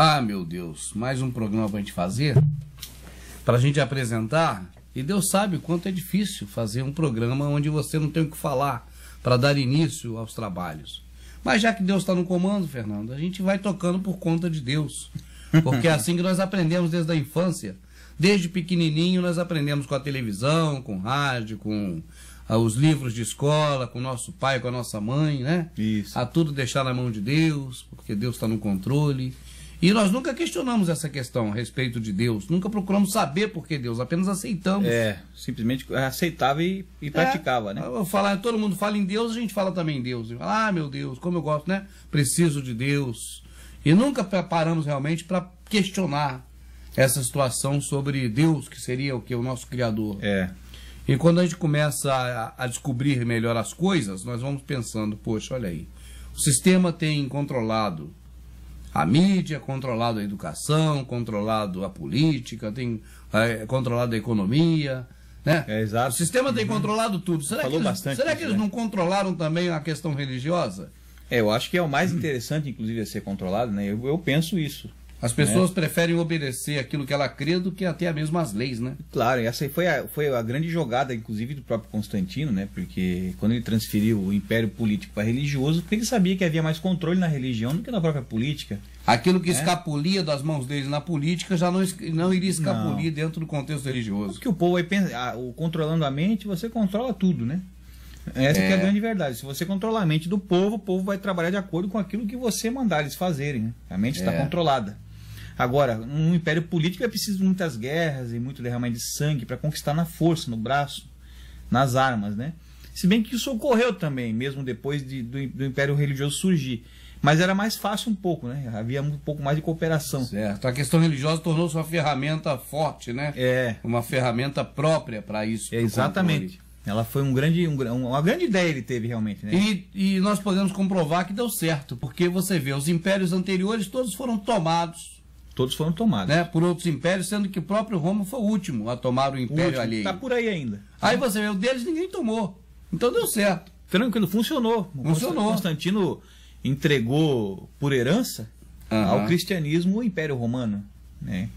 Ah, meu Deus, mais um programa pra gente fazer, pra gente apresentar, e Deus sabe o quanto é difícil fazer um programa onde você não tem o que falar para dar início aos trabalhos. Mas já que Deus está no comando, Fernando, a gente vai tocando por conta de Deus, porque é assim que nós aprendemos desde a infância. Desde pequenininho nós aprendemos com a televisão, com o rádio, com os livros de escola, com o nosso pai, com a nossa mãe, né? Isso. A tudo deixar na mão de Deus, porque Deus está no controle. E nós nunca questionamos essa questão a respeito de Deus, nunca procuramos saber por que Deus, apenas aceitamos. Simplesmente aceitava e praticava, né? Eu falar, todo mundo fala em Deus, a gente fala também em Deus. Ah, meu Deus, como eu gosto, né? Preciso de Deus. E nunca paramos realmente para questionar essa situação sobre Deus, que seria o que? O nosso Criador. E quando a gente começa a descobrir melhor as coisas, nós vamos pensando, poxa, olha aí, o sistema tem controlado a mídia, controlado a educação, controlado a política, tem controlado a economia, né? Exato. O sistema tem controlado tudo. Será que eles não controlaram também a questão religiosa? Eu acho que é o mais interessante, inclusive, a ser controlado, né? Eu penso isso. As pessoas preferem obedecer aquilo que ela crê do que até mesmo as leis, né? Claro, e essa aí foi a grande jogada, inclusive, do próprio Constantino, né? Porque quando ele transferiu o império político para religioso, porque ele sabia que havia mais controle na religião do que na própria política. Aquilo que escapulia das mãos deles na política já não iria escapulir dentro do contexto religioso. Porque o povo vai pensar, controlando a mente, você controla tudo, né? Essa que é a grande verdade. Se você controlar a mente do povo, o povo vai trabalhar de acordo com aquilo que você mandar eles fazerem, né? A mente está controlada. Agora, um império político é preciso de muitas guerras e muito derramamento de sangue para conquistar na força, no braço, nas armas, né? Se bem que isso ocorreu também, mesmo depois do império religioso surgir. Mas era mais fácil um pouco, né? Havia um pouco mais de cooperação. Certo. A questão religiosa tornou-se uma ferramenta forte, né? Uma ferramenta própria para isso. Exatamente. Ela foi uma grande ideia ele teve realmente, né? E nós podemos comprovar que deu certo, porque você vê, os impérios anteriores todos foram tomados. Todos foram tomados. Né, por outros impérios, sendo que o próprio Roma foi o último a tomar o império alheio. Está por aí ainda. Aí você vê, o deles ninguém tomou. Então deu certo. Tranquilo, funcionou. Funcionou. Constantino entregou por herança ao cristianismo o Império Romano, né?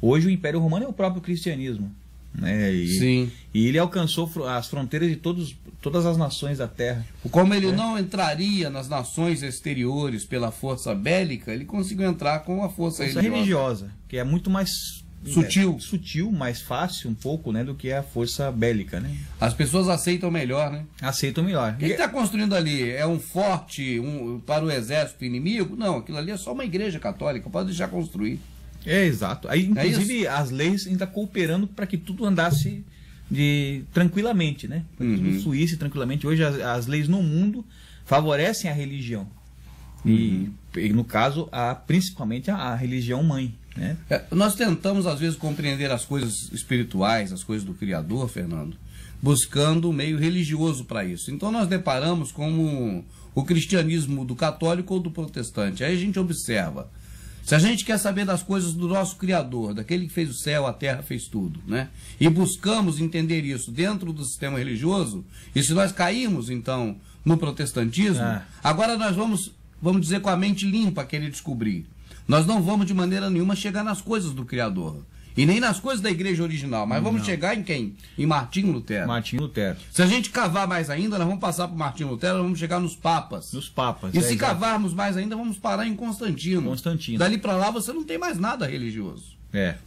Hoje o Império Romano é o próprio cristianismo, né? Sim. E ele alcançou as fronteiras de todas as nações da Terra. Como ele não entraria nas nações exteriores pela força bélica, ele conseguiu entrar com a força religiosa, que é muito mais sutil, mais fácil um pouco, né, do que a força bélica, né? As pessoas aceitam melhor, né? Aceitam melhor. O que está construindo ali? É um forte para o exército inimigo? Não, aquilo ali é só uma igreja católica, pode deixar construir. Exato. Aí, inclusive, as leis ainda cooperando para que tudo andasse tranquilamente, né? Para que tudo fluísse tranquilamente. Hoje as leis no mundo favorecem a religião. E no caso, principalmente a religião mãe, né? Nós tentamos, às vezes, compreender as coisas espirituais, as coisas do Criador, Fernando, buscando um meio religioso para isso. Então nós deparamos com o cristianismo do católico ou do protestante. Aí a gente observa. Se a gente quer saber das coisas do nosso Criador, daquele que fez o céu, a terra, fez tudo, né? E buscamos entender isso dentro do sistema religioso, e se nós cairmos, então, no protestantismo, agora nós vamos dizer com a mente limpa querer descobrir. Nós não vamos de maneira nenhuma chegar nas coisas do Criador. E nem nas coisas da igreja original, mas vamos chegar em quem? Em Martinho Lutero. Martinho Lutero. Se a gente cavar mais ainda, nós vamos passar por Martinho Lutero, nós vamos chegar nos papas. Nos papas. E se cavarmos mais ainda, vamos parar em Constantino. Dali para lá você não tem mais nada religioso.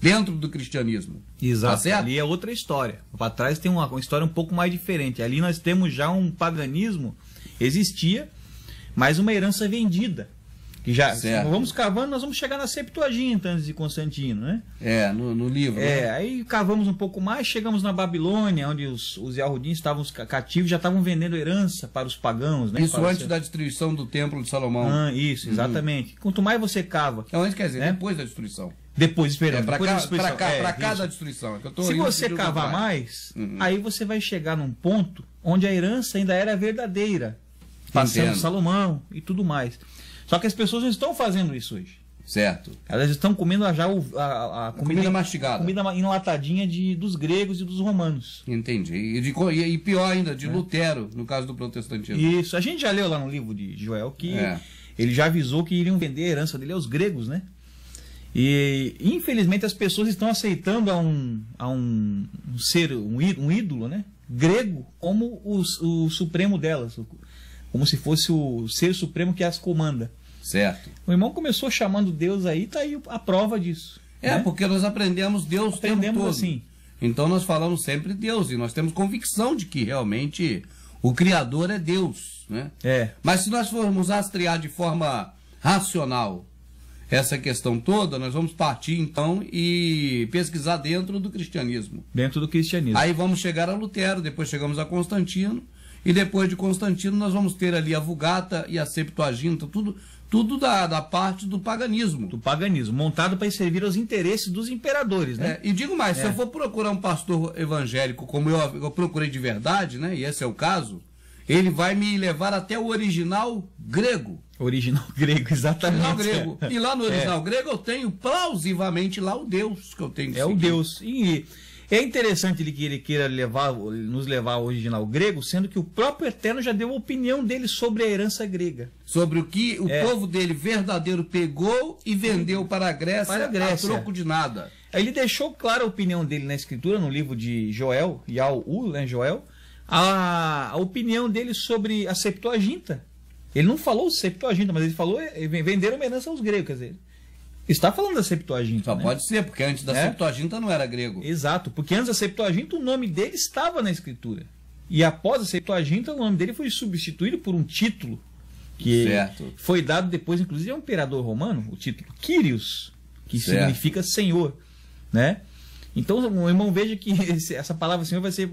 Dentro do cristianismo. Exato. Tá certo? Ali é outra história. Para trás tem uma história um pouco mais diferente. Ali nós temos já um paganismo, existia, mas uma herança vendida. Que já, vamos cavando, nós vamos chegar na Septuaginta antes de Constantino, né? No livro. Né? Aí cavamos um pouco mais, chegamos na Babilônia, onde os Yahudim estavam cativos, já estavam vendendo herança para os pagãos, né? Isso antes da destruição do Templo de Salomão. Isso, exatamente. Quanto mais você cava... Antes, quer dizer, depois da destruição. Depois da destruição. Se você cavar mais, aí você vai chegar num ponto onde a herança ainda era verdadeira. Passando Salomão e tudo mais. Só que as pessoas não estão fazendo isso hoje. Certo. Elas estão comendo já a comida mastigada. Comida enlatadinha dos gregos e dos romanos. Entendi. E pior ainda, de Lutero, no caso do protestantismo. Isso. A gente já leu lá no livro de Joel que ele já avisou que iriam vender a herança dele aos gregos, né? E infelizmente as pessoas estão aceitando a um ser, um ídolo, né, grego, como o supremo delas, como se fosse o ser supremo que as comanda. Certo. O irmão começou chamando Deus aí, tá aí a prova disso. É, né? Porque nós aprendemos Deus o tempo todo. Assim. Então nós falamos sempre Deus, e nós temos convicção de que realmente o Criador é Deus, né? É. Mas se nós formos rastrear de forma racional essa questão toda, nós vamos partir então e pesquisar dentro do cristianismo. Dentro do cristianismo. Aí vamos chegar a Lutero, depois chegamos a Constantino, e depois de Constantino nós vamos ter ali a Vulgata e a Septuaginta, tudo da parte do paganismo. Do paganismo, montado para servir aos interesses dos imperadores, né? E digo mais, se eu for procurar um pastor evangélico como eu procurei de verdade, né? E esse é o caso, ele vai me levar até o original grego. Original grego, exatamente. Original grego. E lá no original grego eu tenho plausivamente lá o Deus que eu tenho que seguir. O Deus. E é interessante que ele queira nos levar ao original grego, sendo que o próprio Eterno já deu a opinião dele sobre a herança grega. Sobre o que o povo dele verdadeiro pegou e vendeu para a Grécia, a troco de nada. Ele deixou clara a opinião dele na escritura, no livro de Joel, Yahu, né, Joel, a opinião dele sobre a Septuaginta. Ele não falou Septuaginta, mas ele falou venderam uma herança aos gregos, quer dizer... Está falando da Septuaginta. Só pode ser, porque antes da Septuaginta não era grego. Exato, porque antes da Septuaginta o nome dele estava na escritura. E após a Septuaginta o nome dele foi substituído por um título que foi dado depois, inclusive, ao imperador romano, o título Kyrios, que significa Senhor, né? Então, o irmão, veja que essa palavra Senhor vai ser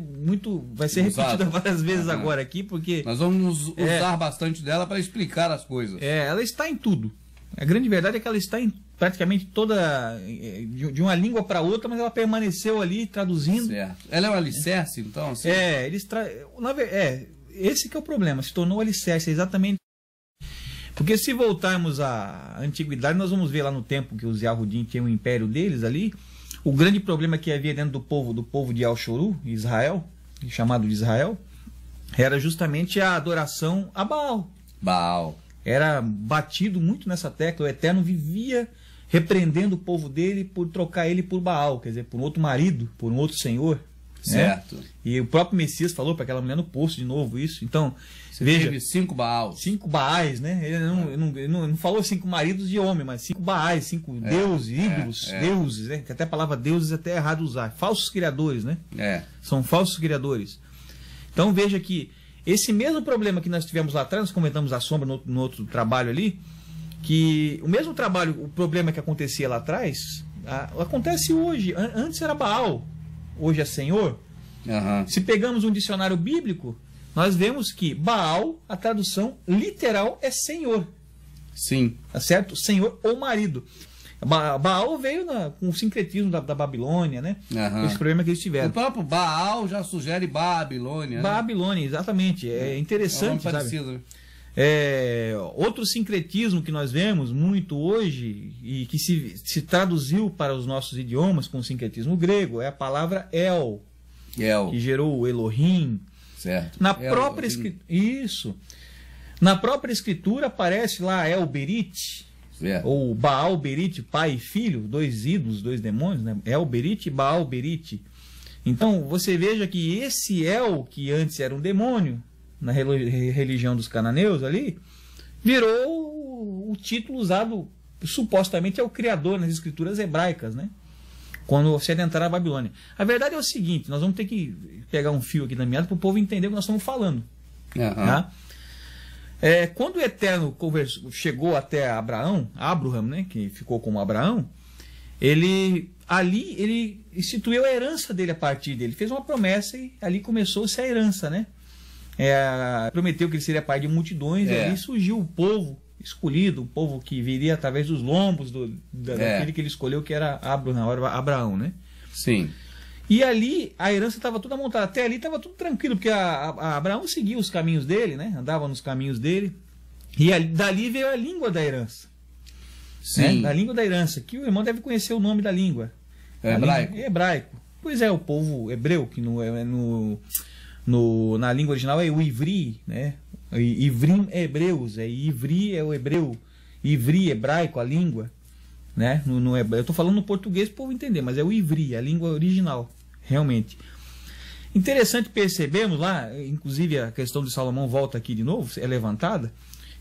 repetida várias vezes agora aqui, porque nós vamos usar bastante dela para explicar as coisas. Ela está em tudo. A grande verdade é que ela está em praticamente toda, de uma língua para outra, mas ela permaneceu ali traduzindo. Certo. Ela é um alicerce, então? Assim? Esse que é o problema, se tornou alicerce, exatamente. Porque se voltarmos à antiguidade, nós vamos ver lá no tempo que os Yahudim tinham o império deles ali, o grande problema que havia dentro do povo de Al-Shuru, Israel, chamado de Israel, era justamente a adoração a Baal. Era batido muito nessa tecla, o Eterno vivia repreendendo o povo dele por trocar ele por Baal, quer dizer, por um outro marido, por um outro senhor. Certo. Né? E o próprio Messias falou para aquela mulher no poço de novo isso. Então, veja, teve 5 Baals. 5 Baais, né? Ele não falou 5 maridos de homem, mas 5 Baais, 5 deuses, ídolos, deuses, né? Que até a palavra deuses é até errado usar. Falsos criadores, né? São falsos criadores. Então veja que esse mesmo problema que nós tivemos lá atrás, nós comentamos a sombra no outro trabalho ali, que o mesmo trabalho, o problema que acontecia lá atrás, acontece hoje. Antes era Baal, hoje é Senhor. Se pegamos um dicionário bíblico, nós vemos que Baal, a tradução literal é Senhor. Sim. Tá certo? Senhor ou marido. Baal veio com o sincretismo da Babilônia, né? Esse problema que eles tiveram. O próprio Baal já sugere Babilônia. Babilônia, exatamente. É interessante, sabe? Parecido. Outro sincretismo que nós vemos muito hoje e que se traduziu para os nossos idiomas com o sincretismo grego é a palavra El. Que gerou o Elohim. Certo. Na própria escritura aparece lá El Berit, ou Baal Berit, pai e filho, 2 ídolos, 2 demônios, né? El Berit e Baal Berit. Então você veja que esse El, que antes era um demônio na religião dos cananeus ali, virou o título usado supostamente ao criador nas escrituras hebraicas, né? Quando se adentraram a Babilônia. A verdade é o seguinte, nós vamos ter que pegar um fio aqui da meada para o povo entender o que nós estamos falando. Tá? Quando o Eterno chegou até Abraham, né, que ficou como Abraão, ele instituiu a herança dele a partir dele. Fez uma promessa e ali começou-se a herança, né? Prometeu que ele seria pai de multidões, e ali surgiu o povo escolhido, o povo que viria através dos lombos daquele que ele escolheu, que era Abraão, né? Sim. E ali a herança estava toda montada. Até ali estava tudo tranquilo, porque Abraão seguia os caminhos dele, né? Andava nos caminhos dele. E dali veio a língua da herança. Sim. Da língua da herança, que o irmão deve conhecer o nome da língua. Hebraico. Hebraico. Pois é, o povo hebreu, que na língua original é o Ivri, né? Ivrim é hebreus, Ivri é o hebreu, Ivri, hebraico, a língua. né? Eu estou falando no português para o povo entender, mas é o ivri, a língua original, realmente. Interessante percebemos lá, inclusive a questão de Salomão volta aqui de novo, é levantada.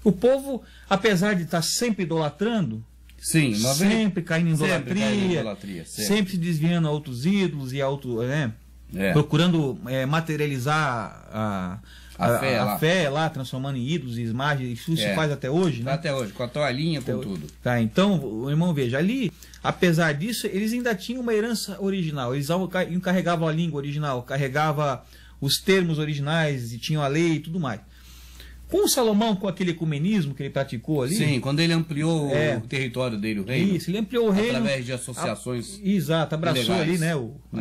O povo, apesar de estar sempre idolatrando, sim, sempre caindo em idolatria, sempre se desviando a outros ídolos e procurando materializar a fé lá, transformando em ídolos e imagens. Isso se faz até hoje, né? Até hoje, com a toalhinha, com tudo. Tá, então, o irmão, veja, ali, apesar disso, eles ainda tinham uma herança original. Eles carregavam a língua original, carregavam os termos originais e tinham a lei e tudo mais. Com o Salomão, com aquele ecumenismo que ele praticou ali... Sim, quando ele ampliou o território dele, o reino. Isso, ele ampliou o reino... Através de associações exato, abraçou ilegais. Ali, né,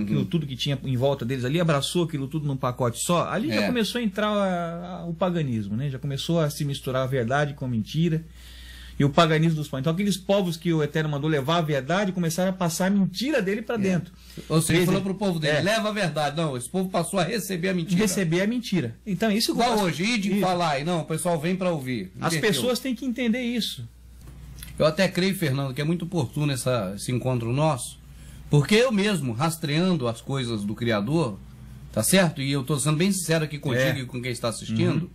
aquilo tudo que tinha em volta deles ali, abraçou aquilo tudo num pacote só. Ali já começou a entrar o paganismo, né? Já começou a se misturar a verdade com a mentira. E o paganismo dos povos. Então, aqueles povos que o Eterno mandou levar a verdade começaram a passar a mentira dele para dentro. Ou seja, ele falou para o povo dele, leva a verdade. Não, esse povo passou a receber a mentira. Receber a mentira. Então, isso... Igual hoje, ir de falar, e não, o pessoal vem para ouvir. As pessoas têm que entender isso. Eu até creio, Fernando, que é muito oportuno esse encontro nosso, porque eu mesmo, rastreando as coisas do Criador, tá certo? E eu estou sendo bem sincero aqui contigo e com quem está assistindo,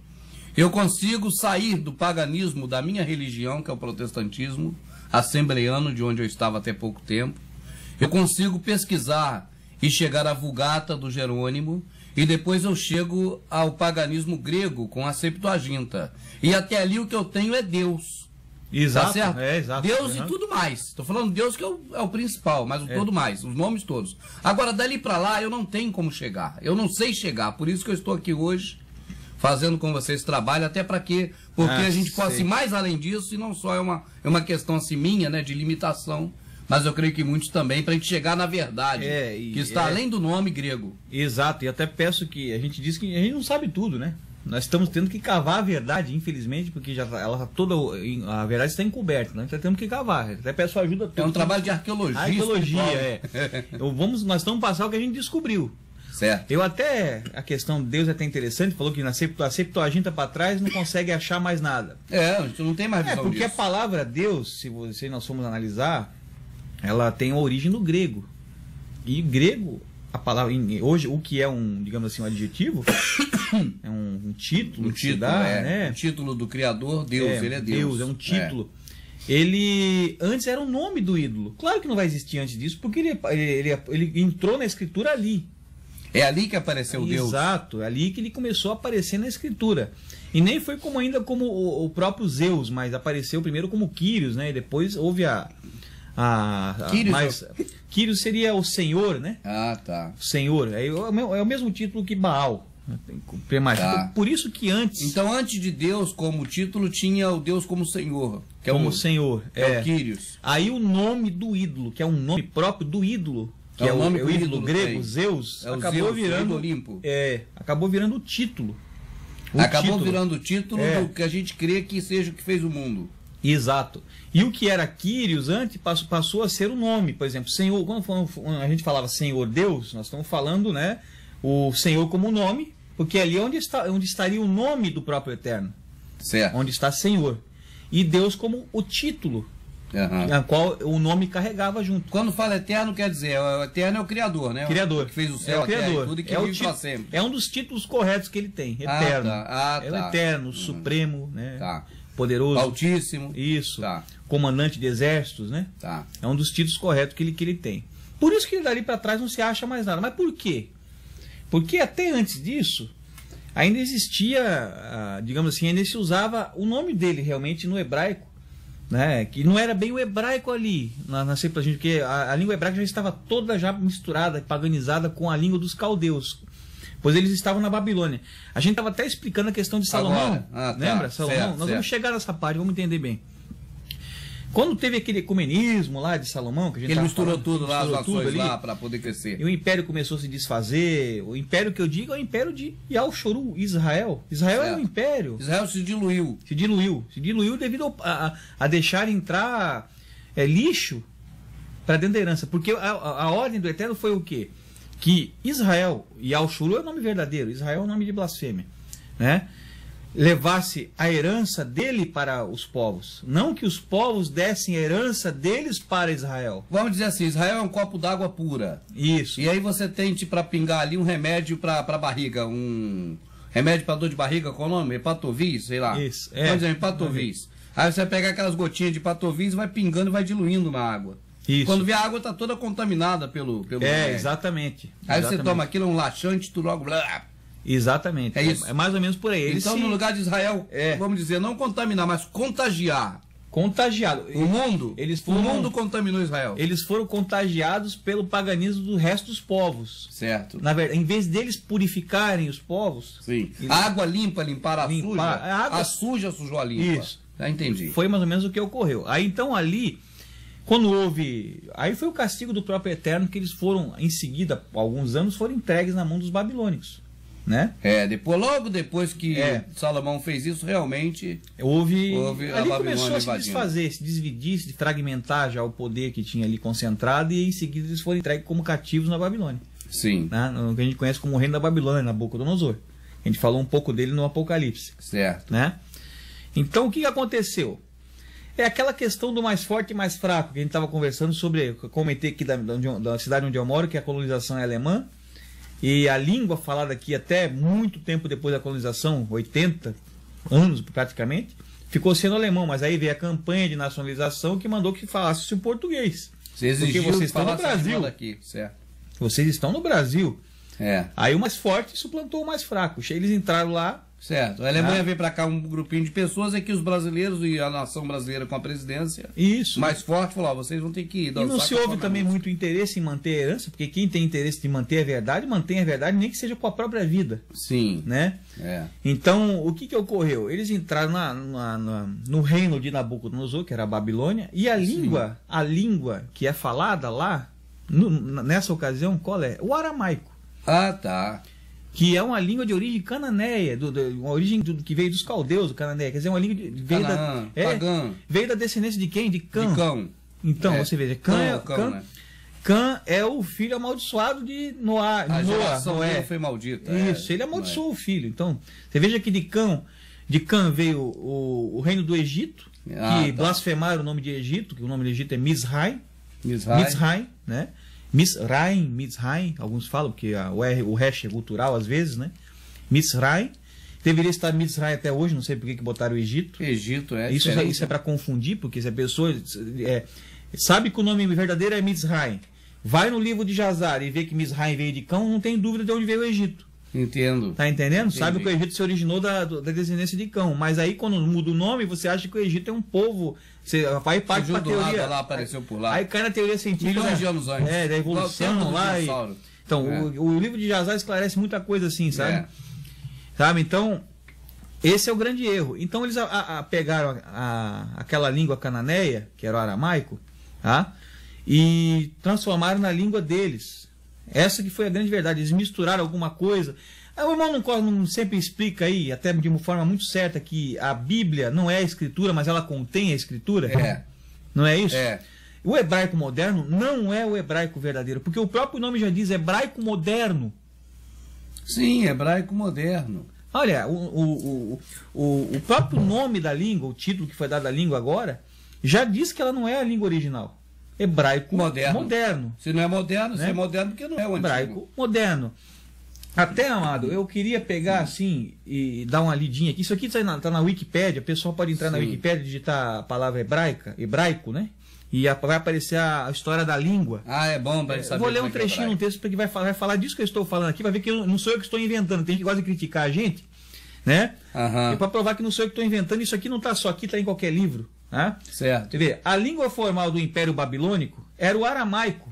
eu consigo sair do paganismo da minha religião, que é o protestantismo assembleano, de onde eu estava até pouco tempo. Eu consigo pesquisar e chegar à Vulgata do Jerônimo, e depois eu chego ao paganismo grego com a Septuaginta. E até ali o que eu tenho é Deus. Exato, tá certo? Exato. Deus e tudo mais. Estou falando Deus que é o principal, mas o todo mais, os nomes todos. Agora, dali para lá, eu não tenho como chegar. Eu não sei chegar, por isso que eu estou aqui hoje, fazendo com vocês trabalho, até para que, porque a gente possa ir mais além disso, e não só é uma questão assim minha, né, de limitação, mas eu creio que muitos também, para a gente chegar na verdade, que está além do nome grego. Exato, e até peço que, a gente diz que a gente não sabe tudo, né? Nós estamos tendo que cavar a verdade, infelizmente, porque a verdade está encoberta, né? Nós temos que cavar, até peço ajuda. É um trabalho de arqueologia. Arqueologia, nós estamos passando o que a gente descobriu. Certo. A questão de Deus é até interessante, falou que na Septuaginta para trás não consegue achar mais nada. A gente não tem mais visão porque disso. a palavra Deus, se nós formos analisar, ela tem a origem no grego. E grego, a palavra, hoje, o que é digamos assim, um adjetivo, é um título. Um título, né? Um título do Criador, Deus, ele é Deus. Deus, é um título. Ele antes era o nome do ídolo. Claro que não vai existir antes disso, porque ele entrou na escritura ali. É ali que apareceu Deus. Exato, é ali que ele começou a aparecer na escritura. E nem foi ainda como o próprio Zeus, mas apareceu primeiro como Quírios, né? E depois houve Quírios, Quírios seria o Senhor, né? Ah, tá. O Senhor. É o mesmo título que Baal. Tá. Por isso que antes... Então, antes de Deus como título, tinha o Deus como Senhor. Que como Senhor. É o Quírios. Aí o nome do ídolo, que é um nome próprio do ídolo, que é o nome do ídolo grego, Zeus, acabou virando Olimpo. Acabou virando o título. Virando o título do que a gente crê que seja o que fez o mundo. Exato. E o que era Quírios antes passou a ser o nome. Por exemplo, Senhor, quando a gente falava Senhor Deus, nós estamos falando, né, o Senhor como nome, porque ali é onde estaria o nome do próprio Eterno. Certo. Onde está Senhor. E Deus como o título. A qual o nome carregava junto. Quando fala eterno, quer dizer, o eterno é o Criador, né? Criador. O que fez o céu, o Criador. Tudo e que vive para sempre. É um dos títulos corretos que ele tem. Eterno. É o eterno, supremo, né? Tá. Poderoso. Altíssimo. Isso. Tá. Comandante de exércitos, né? Tá. É um dos títulos corretos que ele tem. Por isso que dali para trás não se acha mais nada. Mas por quê? Porque até antes disso, ainda existia, digamos assim, ainda se usava o nome dele realmente no hebraico. Né? Que não era bem o hebraico ali na Septuaginta, porque a língua hebraica já estava toda já misturada, paganizada com a língua dos caldeus, pois eles estavam na Babilônia. A gente estava até explicando a questão de Salomão. Lembra? Salomão? Nós vamos chegar nessa parte, vamos entender bem. Quando teve aquele ecumenismo lá de Salomão, que a gente ele misturou tudo lá, as nações ali lá para poder crescer. E o império começou a se desfazer. O império que eu digo é o império de Yal-Shoru, Israel. Israel era um império. Israel se diluiu. Se diluiu devido a deixar entrar lixo para dentro da herança. Porque a ordem do Eterno foi o quê? Que Israel, Yal-Shoru é o nome verdadeiro. Israel é o nome de blasfêmia. Né? levasse a herança dele para os povos, não que os povos dessem a herança deles para Israel. Vamos dizer assim, Israel é um copo d'água pura. Isso. E aí você tem para pingar ali um remédio para barriga, um remédio para dor de barriga, qual o nome? Hepatovis, sei lá. Isso. Vamos dizer, hepatovis. Aí você pega aquelas gotinhas de hepatovis e vai pingando e vai diluindo na água. Isso. Quando vê a água está toda contaminada pelo remédio. Exatamente. Aí Exatamente. você toma aquilo, um laxante, tu logo... Blá. Exatamente. É isso. É mais ou menos por aí. Então, no lugar de Israel, vamos dizer, não contaminar, mas contagiar. Contagiado. O mundo, o mundo contaminou Israel. Eles foram contagiados pelo paganismo do resto dos povos. Certo. Na verdade, em vez deles purificarem os povos... Sim. A água limpa, limpar a suja. A suja sujou a limpa. Isso. Já entendi. Foi mais ou menos o que ocorreu. Aí, então, ali... Quando houve... Aí foi o castigo do próprio Eterno, que eles foram, em seguida, alguns anos, foram entregues na mão dos babilônicos. Né? Logo depois que Salomão fez isso, realmente houve ali começou a se desfazer, se dividir, se fragmentar já o poder que tinha ali concentrado, e em seguida eles foram entregues como cativos na Babilônia. Sim. Né? No que a gente conhece como o reino da Babilônia, Nabucodonosor. A gente falou um pouco dele no Apocalipse. Certo. Né? Então o que aconteceu? É aquela questão do mais forte e mais fraco, que a gente estava conversando sobre, eu comentei aqui da cidade onde eu moro, que a colonização é alemã. E a língua falada aqui até muito tempo depois da colonização, 80 anos praticamente, ficou sendo alemão. Mas aí veio a campanha de nacionalização que mandou que falasse o português. Porque vocês estão no Brasil. Daqui, certo. Vocês estão no Brasil. É. Aí o mais forte suplantou o mais fraco. Eles entraram lá. Certo. A Alemanha veio para cá um grupinho de pessoas, é que os brasileiros e a nação brasileira com a presidência mais forte falou, vocês vão ter que ir. E não se houve também muito interesse em manter a herança, porque quem tem interesse de manter a verdade, mantém a verdade, nem que seja com a própria vida. Sim. Né? Então, o que ocorreu? Eles entraram no reino de Nabucodonosor, que era a Babilônia, e a língua que é falada lá, nessa ocasião, qual é? O aramaico. Ah, tá. Que é uma língua de origem cananeia, uma origem que veio dos caldeus, do Cananeia. Quer dizer, uma língua veio da descendência de quem? De Cã. De Cão. Então, você veja, Cã é o filho amaldiçoado de Noé. A geração dele foi maldita. Isso, ele amaldiçoou o filho. Então, você veja que de Cã veio o reino do Egito, que blasfemaram o nome de Egito, que o nome do Egito é Mizraim, né? Mizraim, alguns falam, porque o hash é cultural às vezes, né? Mizraim. Deveria estar Mizraim até hoje, não sei por que botaram o Egito. Egito, Isso é para confundir, porque se a pessoa sabe que o nome verdadeiro é Mizraim, vai no livro de Jazar e vê que Mizraim veio de Cão, não tem dúvida de onde veio o Egito. Entendo. Tá entendendo? Entendi. Sabe que o Egito se originou da descendência de Cão, mas aí quando muda o nome, você acha que o Egito é um povo. Você vai parte para a teoria. Lá, apareceu por lá. Aí cai na teoria científica. Milhões de anos antes. Da evolução lá. Então, o livro de Jazar esclarece muita coisa assim, sabe? Sabe? Então, esse é o grande erro. Então, eles pegaram aquela língua cananeia, que era o aramaico, e transformaram na língua deles. Essa que foi a grande verdade. Eles misturaram alguma coisa. O irmão não sempre explica aí, até de uma forma muito certa, que a Bíblia não é a Escritura, mas ela contém a Escritura? Não é isso? O hebraico moderno não é o hebraico verdadeiro, porque o próprio nome já diz hebraico moderno. Sim, hebraico moderno. Olha, o próprio nome da língua, o título que foi dado à língua agora, já diz que ela não é a língua original. Hebraico moderno. Se não é moderno, né? Se é moderno porque não é o hebraico antigo. Moderno. Até, amado, eu queria pegar assim e dar uma lidinha aqui. Isso aqui está na Wikipédia. O pessoal pode entrar na Wikipédia e digitar a palavra hebraico, né? E vai aparecer a história da língua. É bom para saber. Vou ler um trechinho no texto porque vai falar disso que eu estou falando aqui. Vai ver que não sou eu que estou inventando. Tem gente que gosta de criticar a gente, né? E para provar que não sou eu que estou inventando, isso aqui não está só aqui, está em qualquer livro. Certo. Você vê, a língua formal do Império Babilônico era o aramaico.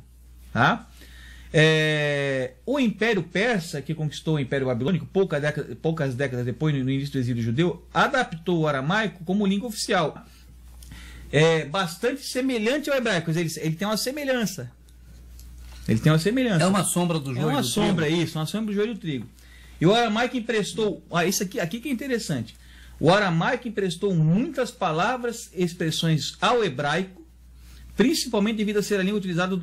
O Império Persa, que conquistou o Império Babilônico poucas décadas depois, no início do exílio judeu, adaptou o aramaico como língua oficial. É bastante semelhante ao hebraico, ele tem uma semelhança. É uma sombra do joio do trigo. É uma sombra, isso, uma sombra do joio do trigo. E o aramaico emprestou, isso aqui que é interessante. O aramaico emprestou muitas palavras e expressões ao hebraico, principalmente devido a ser a língua utilizada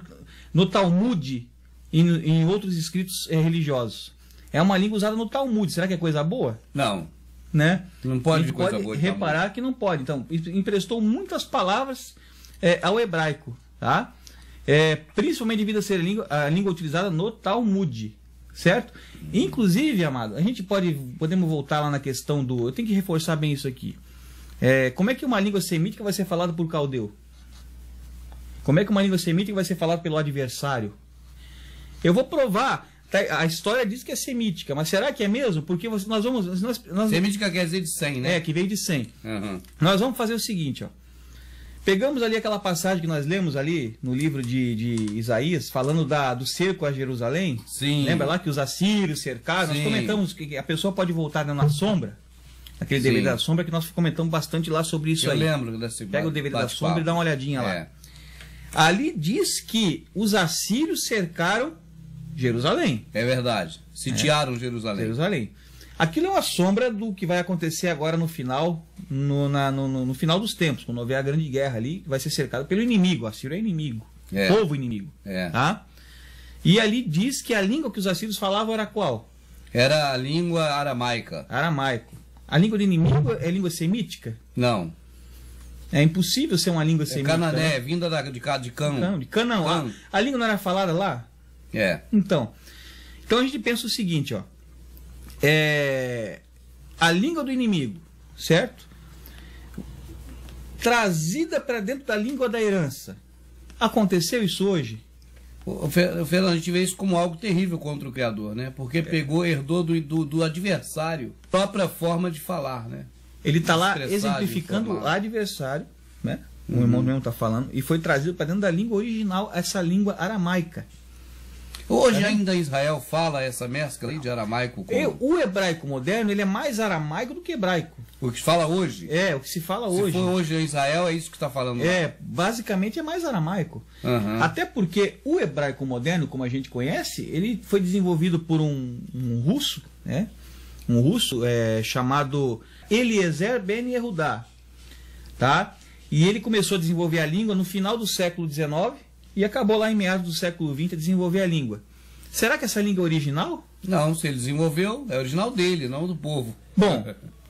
no Talmud e em outros escritos religiosos. É uma língua usada no Talmud. Será que é coisa boa? Não. né? Não pode, a gente pode reparar que não pode. Então, emprestou muitas palavras ao hebraico, tá? Principalmente devido a ser a língua utilizada no Talmud, certo? Inclusive, amado, a gente podemos voltar lá na questão eu tenho que reforçar bem isso aqui. Como é que uma língua semítica vai ser falada por caldeu? Como é que uma língua semítica vai ser falada pelo adversário? Eu vou provar. A história diz que é semítica, mas será que é mesmo? Porque nós vamos... Semítica quer dizer de 100, né? Que veio de 100. Uhum. Nós vamos fazer o seguinte, ó. Pegamos ali aquela passagem que nós lemos ali no livro de Isaías, falando do cerco a Jerusalém. Sim. Lembra lá que os assírios cercaram? Sim. Nós comentamos que a pessoa pode voltar na sombra. Aquele DVD da sombra que nós comentamos bastante lá sobre isso aí. Eu lembro desse Pega o DVD da sombra e dá uma olhadinha lá. Ali diz que os assírios cercaram Jerusalém. É verdade. Sitiaram Jerusalém. Aquilo é uma sombra do que vai acontecer agora no final, no final dos tempos, quando houver a grande guerra ali, que vai ser cercado pelo inimigo. O assírio é inimigo. Povo inimigo. Tá? E ali diz que a língua que os assírios falavam era qual? Era a língua aramaica. Aramaico. A língua do inimigo é língua semítica? Não. É impossível ser uma língua semítica. Canané, vinda de Cã. De Canaã. A língua não era falada lá? Então a gente pensa o seguinte, ó. A língua do inimigo, certo? Trazida para dentro da língua da herança. Aconteceu isso hoje? Fernando, a gente vê isso como algo terrível contra o Criador, né? Porque herdou do adversário a própria forma de falar, né? Ele está lá exemplificando o adversário, né? O irmão mesmo está falando, e foi trazido para dentro da língua original, essa língua aramaica. Hoje ainda Israel fala essa mescla aí de aramaico com... O hebraico moderno, ele é mais aramaico do que hebraico. O que se fala hoje? O que se fala hoje. Se for hoje em Israel, é isso que está falando lá. Basicamente é mais aramaico. Uhum. Até porque o hebraico moderno, como a gente conhece, ele foi desenvolvido por um russo, né? Um russo chamado Eliezer Ben Yehudá, tá? E ele começou a desenvolver a língua no final do século XIX e acabou lá em meados do século XX a desenvolver a língua. Será que essa língua é original? Não, se ele desenvolveu, é original dele, não do povo. Bom,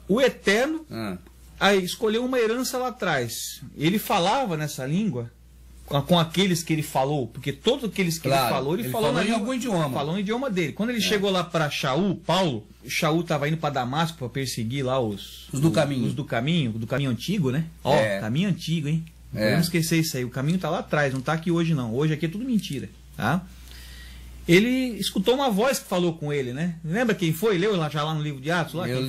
o Eterno escolheu uma herança lá atrás. Ele falava nessa língua com aqueles que ele falou, porque todos aqueles que ele falou em algum idioma. Falou no idioma dele. Quando ele chegou lá para Paulo estava indo para Damasco para perseguir lá os do caminho antigo, né? Caminho antigo, hein? Não podemos esquecer isso aí. O caminho está lá atrás, não está aqui hoje não. Hoje aqui é tudo mentira, tá? Ele escutou uma voz que falou com ele, né? Lembra quem foi? Leu já lá no livro de Atos? Lá, eu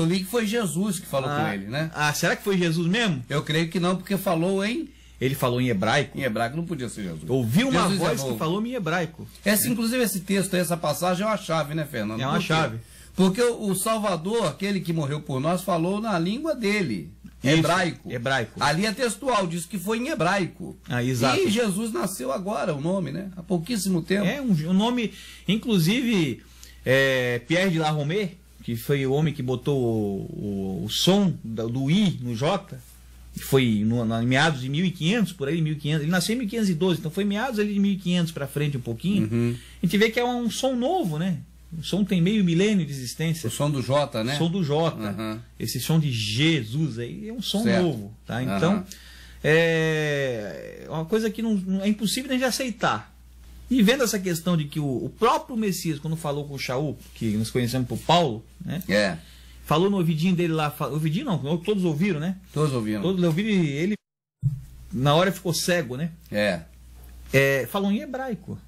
li que foi Jesus que falou com ele, né? Será que foi Jesus mesmo? Eu creio que não, porque falou Ele falou em hebraico? Em hebraico não podia ser Jesus. Ouviu uma voz que falou em hebraico. Inclusive esse texto, essa passagem é uma chave, né, Fernando? É uma chave. Porque o Salvador, aquele que morreu por nós, falou na língua dele. Hebraico. Ali é textual, diz que foi em hebraico. Exato. E Jesus nasceu agora, o nome, né? Há pouquíssimo tempo. Um nome, inclusive, Pierre de la Romée, que foi o homem que botou o som do I no J, que foi em meados de 1500, por aí, 1500. Ele nasceu em 1512, então foi meados ali de 1500 para frente um pouquinho. A gente vê que é um som novo, né? O som tem meio milênio de existência. O som do J, né? O som do J. Esse som de Jesus aí é um som novo, tá? Então, é uma coisa que não é impossível a gente aceitar. E vendo essa questão de que o próprio Messias, quando falou com o Shaul, que nós conhecemos por Paulo, né? Falou no ouvidinho dele lá, ouvidinho não, todos ouviram, né? Todos ouviram. Todos ouviram e ele, na hora, ficou cego, né? Falou em hebraico.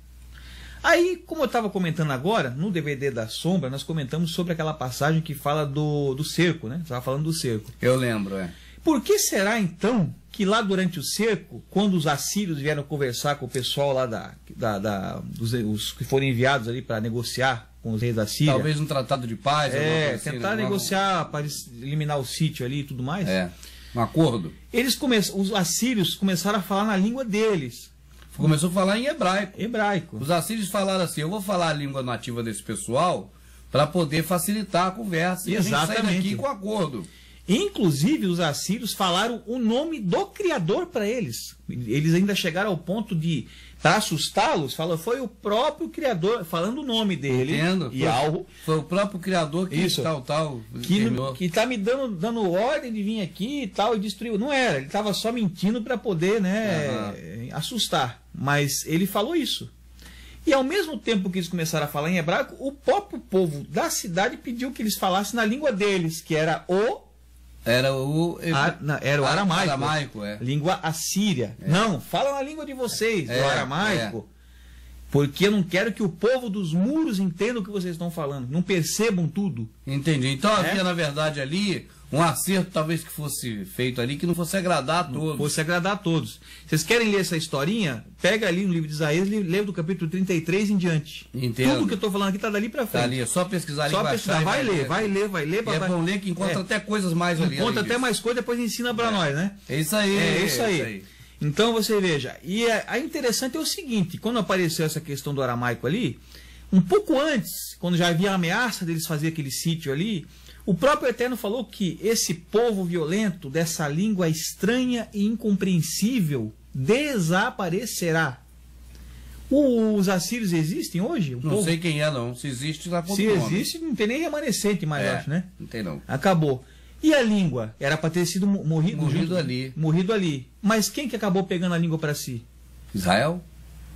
Aí, como eu estava comentando agora, no DVD da Sombra, nós comentamos sobre aquela passagem que fala do cerco, né? Estava falando do cerco. Eu lembro, Por que será, então, que lá durante o cerco, quando os assírios vieram conversar com o pessoal lá os que foram enviados ali para negociar com os reis da Síria... Talvez um tratado de paz... tentar negociar para eliminar o sítio ali e tudo mais... Um acordo. Os assírios começaram a falar na língua deles. Começou a falar em hebraico. Os assírios falaram assim, eu vou falar a língua nativa desse pessoal para poder facilitar a conversa e a gente sair daqui com acordo. Inclusive, os assírios falaram o nome do Criador para eles. Eles ainda chegaram ao ponto de, para assustá-los, foi o próprio Criador, falando o nome dele. Entendo. E algo. Foi o próprio Criador que Isso. Que está me dando ordem de vir aqui e tal, e destruiu. Não era, ele estava só mentindo para poder, né, assustar. Mas ele falou isso. E ao mesmo tempo que eles começaram a falar em hebraico, o próprio povo da cidade pediu que eles falassem na língua deles, que era o aramaico, língua assíria. Não, fala na língua de vocês, o aramaico. Porque eu não quero que o povo dos muros entenda o que vocês estão falando, não percebam tudo. Entendi. Então havia, na verdade, ali um acerto talvez que fosse feito ali, que não fosse agradar a todos. Fosse agradar a todos. Vocês querem ler essa historinha? Pega ali no livro de Isaías, lê do capítulo 33 em diante. Entendo. Tudo que eu estou falando aqui está dali para frente. Tá ali, é só pesquisar ali. Só pesquisar, vai ler. É bom ler que encontra até coisas mais ali. Encontra até mais coisas, depois ensina para nós, né? É isso aí. É isso aí. Então você veja, e a interessante é o seguinte, quando apareceu essa questão do aramaico ali, um pouco antes, quando já havia a ameaça deles fazer aquele sítio ali, o próprio Eterno falou que esse povo violento, dessa língua estranha e incompreensível, desaparecerá. Os assírios existem hoje? Não sei quem é, não. Se existe, já Se existe, não tem nem remanescente mais, acho, né? Não tem, não. Acabou. E a língua? Era para ter sido morrido ali. Morrido ali. Mas quem que acabou pegando a língua para si? Israel?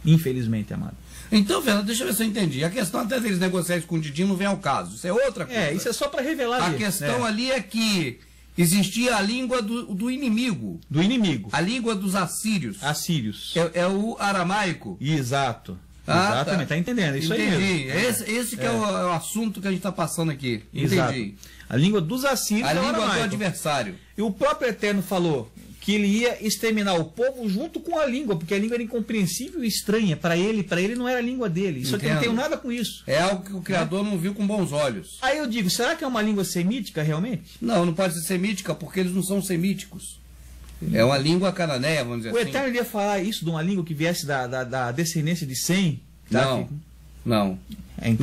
Infelizmente, amado. Então, Fernando, deixa eu ver se eu entendi. A questão até deles negociar escondidinho não vem ao caso. Isso é outra coisa. Isso é só para revelar. A questão ali é que existia a língua do inimigo. Do inimigo. A língua dos assírios. Assírios. É o aramaico. Exato. Exatamente, tá entendendo? Isso Entendi. aí mesmo. Esse que é o assunto que a gente está passando aqui. Exato. Entendi. A língua dos assírios. A língua do adversário. E o próprio Eterno falou que ele ia exterminar o povo junto com a língua, porque a língua era incompreensível e estranha. Para ele não era a língua dele. Isso aqui não tem nada com isso. É algo que o Criador não viu com bons olhos. Aí eu digo, será que é uma língua semítica realmente? Não pode ser semítica, porque eles não são semíticos. É uma língua cananeia, vamos dizer assim. O Eterno ia falar isso de uma língua que viesse da descendência de Sem? Não. Não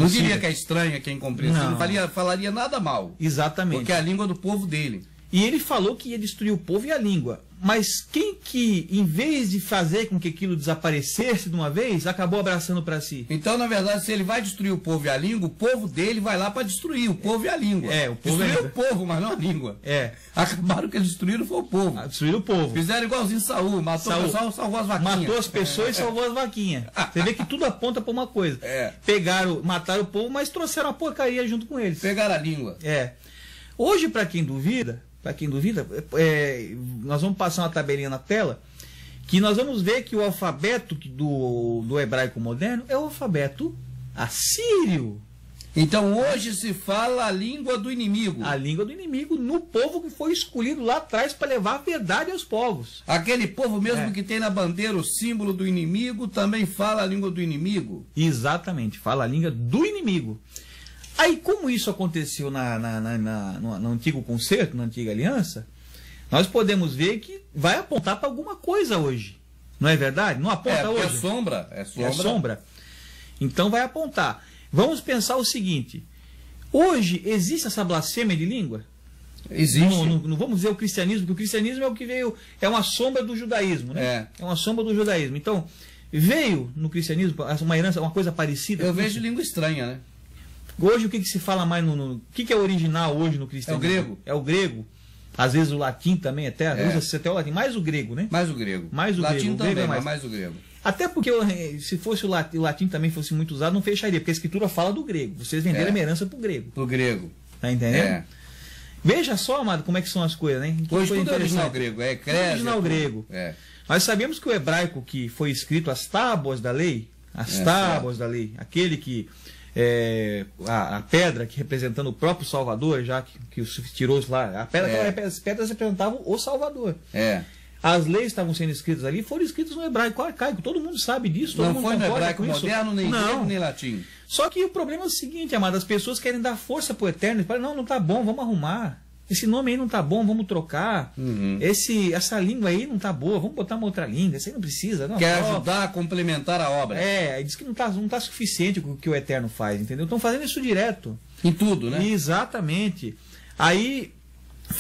diria que é estranha, que é incompreensível. Não falaria nada mal. Exatamente. Porque é a língua do povo dele. E ele falou que ia destruir o povo e a língua. Mas quem que, em vez de fazer com que aquilo desaparecesse de uma vez, acabou abraçando para si? Então, na verdade, se ele vai destruir o povo e a língua, o povo dele vai lá para destruir o povo e a língua. O povo destruiu o povo, mas não a língua. Acabaram que eles destruíram foi o povo. Destruíram o povo. Fizeram igualzinho Saul, matou o pessoal, salvou as vaquinhas. Matou as pessoas e salvou as vaquinhas. Você vê que tudo aponta para uma coisa. Mataram o povo, mas trouxeram a porcaria junto com eles. Pegaram a língua. Hoje, para quem duvida, nós vamos passar uma tabelinha na tela, que nós vamos ver que o alfabeto do hebraico moderno é o alfabeto assírio. Então hoje se fala a língua do inimigo. A língua do inimigo no povo que foi escolhido lá atrás para levar a verdade aos povos. Aquele povo mesmo que tem na bandeira o símbolo do inimigo também fala a língua do inimigo? Exatamente, fala a língua do inimigo. Aí, como isso aconteceu no antigo concerto, na antiga aliança, nós podemos ver que vai apontar para alguma coisa hoje. Não é verdade? Não aponta hoje? É sombra. É sombra. Então vai apontar. Vamos pensar o seguinte. Hoje existe essa blasfêmia de língua? Existe. Não vamos dizer o cristianismo, porque o cristianismo é o que veio, é uma sombra do judaísmo, né? É uma sombra do judaísmo. Então, veio no cristianismo uma herança, uma coisa parecida? Eu vejo língua estranha, né? Hoje o que se fala mais o que é original hoje no cristianismo? É o grego. É o grego. Às vezes o latim também usa-se até o latim, mais o grego, né? Mais o grego. Latim também, mas mais o grego. Até porque se fosse o latim também fosse muito usado, não fecharia, porque a escritura fala do grego. Vocês venderam a herança pro grego. Pro grego. Tá entendendo? Veja só, amado, como é que são as coisas, né? Hoje tudo é original grego. Original grego. Nós sabemos que o hebraico que foi escrito as tábuas da lei, aquele que a pedra que representando o próprio Salvador, já que os tirou lá, as pedras representavam o Salvador. As leis estavam sendo escritas ali, foram escritas no hebraico arcaico, todo mundo sabe disso. Todo não mundo foi no hebraico com isso. Moderno, nem grego, nem latim. Só que o problema é o seguinte, amado, as pessoas querem dar força pro Eterno, e falam, não tá bom, vamos arrumar. Esse nome aí não tá bom, vamos trocar. Essa língua aí não tá boa, vamos botar uma outra língua. Essa aí não precisa. Não, quer ajudar a complementar a obra. Diz que não tá suficiente o que o Eterno faz, entendeu? Estão fazendo isso direto. Em tudo, né? Exatamente. Aí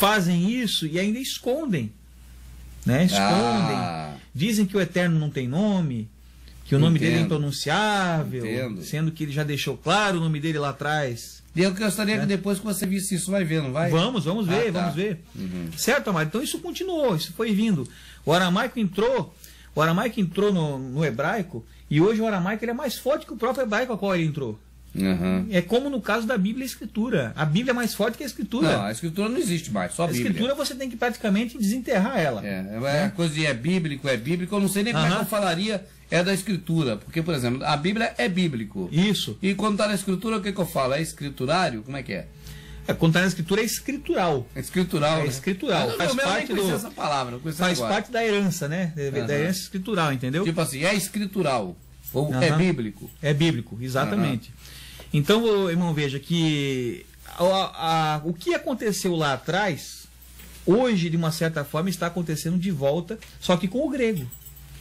fazem isso e ainda escondem. Né? Escondem. Dizem que o Eterno não tem nome, que o nome dele é impronunciável, sendo que ele já deixou claro o nome dele lá atrás. E eu gostaria que depois que você visse isso, vai ver, não vai? Vamos ver, vamos ver. Certo, Amado? Então isso continuou, isso foi vindo. O aramaico entrou no hebraico, e hoje o aramaico ele é mais forte que o próprio hebraico a qual ele entrou. É como no caso da Bíblia e a Escritura. A Bíblia é mais forte que a Escritura. Não, a Escritura não existe mais, só a Bíblia. A Escritura você tem que praticamente desenterrar ela. A coisa de é bíblico, eu não sei nem como é que eu falaria da Escritura. Porque, por exemplo, a Bíblia é bíblico. Isso. E quando está na Escritura, o que eu falo? É escriturário? Como é que é? Quando está na Escritura é escritural. É escritural. É escritural. Faz parte essa palavra, faz parte da herança, né? Da herança escritural, entendeu? Tipo assim, é escritural. Ou é bíblico. É bíblico, exatamente. Então, irmão, veja que o que aconteceu lá atrás, hoje, de uma certa forma, está acontecendo de volta, só que com o grego.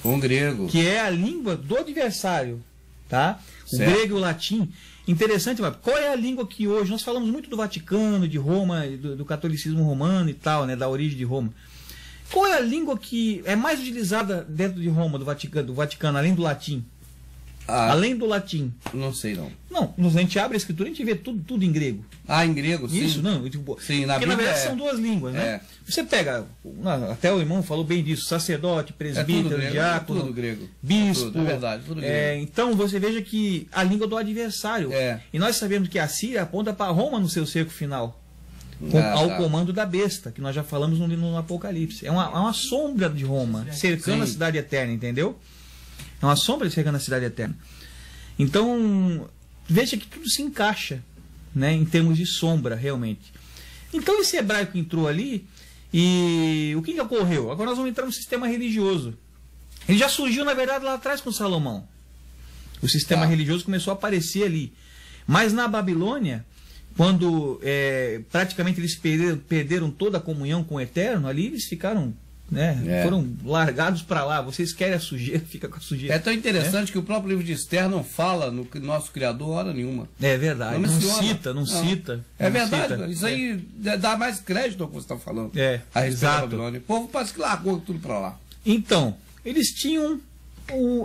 Com o grego. Que é a língua do adversário, tá? Certo. O grego e o latim. Interessante, mas qual é a língua que hoje... Nós falamos muito do Vaticano, de Roma, do catolicismo romano e tal, né? Da origem de Roma. Qual é a língua que é mais utilizada dentro de Roma, do Vaticano, além do latim? Além do latim. Não sei, não. Não, a gente abre a Escritura e a gente vê tudo em grego. Em grego, sim. Isso, não. Tipo, sim, porque na verdade são duas línguas, né? Você pega, até o irmão falou bem disso, sacerdote, presbítero, diácono, tudo grego. Bispo. É verdade, tudo grego. Então você veja que a língua do adversário. E nós sabemos que a Síria aponta para Roma no seu cerco final. Ao comando da besta, que nós já falamos no Apocalipse. É uma sombra de Roma, cercando a cidade eterna, entendeu? É uma sombra cercando a cidade eterna. Então, veja que tudo se encaixa, né, em termos de sombra, realmente. Então, esse hebraico entrou ali, e o que ocorreu? Agora nós vamos entrar no sistema religioso. Ele já surgiu, na verdade, lá atrás com Salomão. O sistema religioso começou a aparecer ali. Mas na Babilônia, quando praticamente eles perderam toda a comunhão com o Eterno, ali eles ficaram... foram largados para lá. Vocês querem a sujeira, fica com a sujeira. É tão interessante que o próprio livro de Esther não fala no nosso Criador hora nenhuma. É verdade. Não cita. É verdade. Isso aí dá mais crédito ao que você está falando. A respeito da Babilônia. O povo parece que largou tudo para lá. Então, eles tinham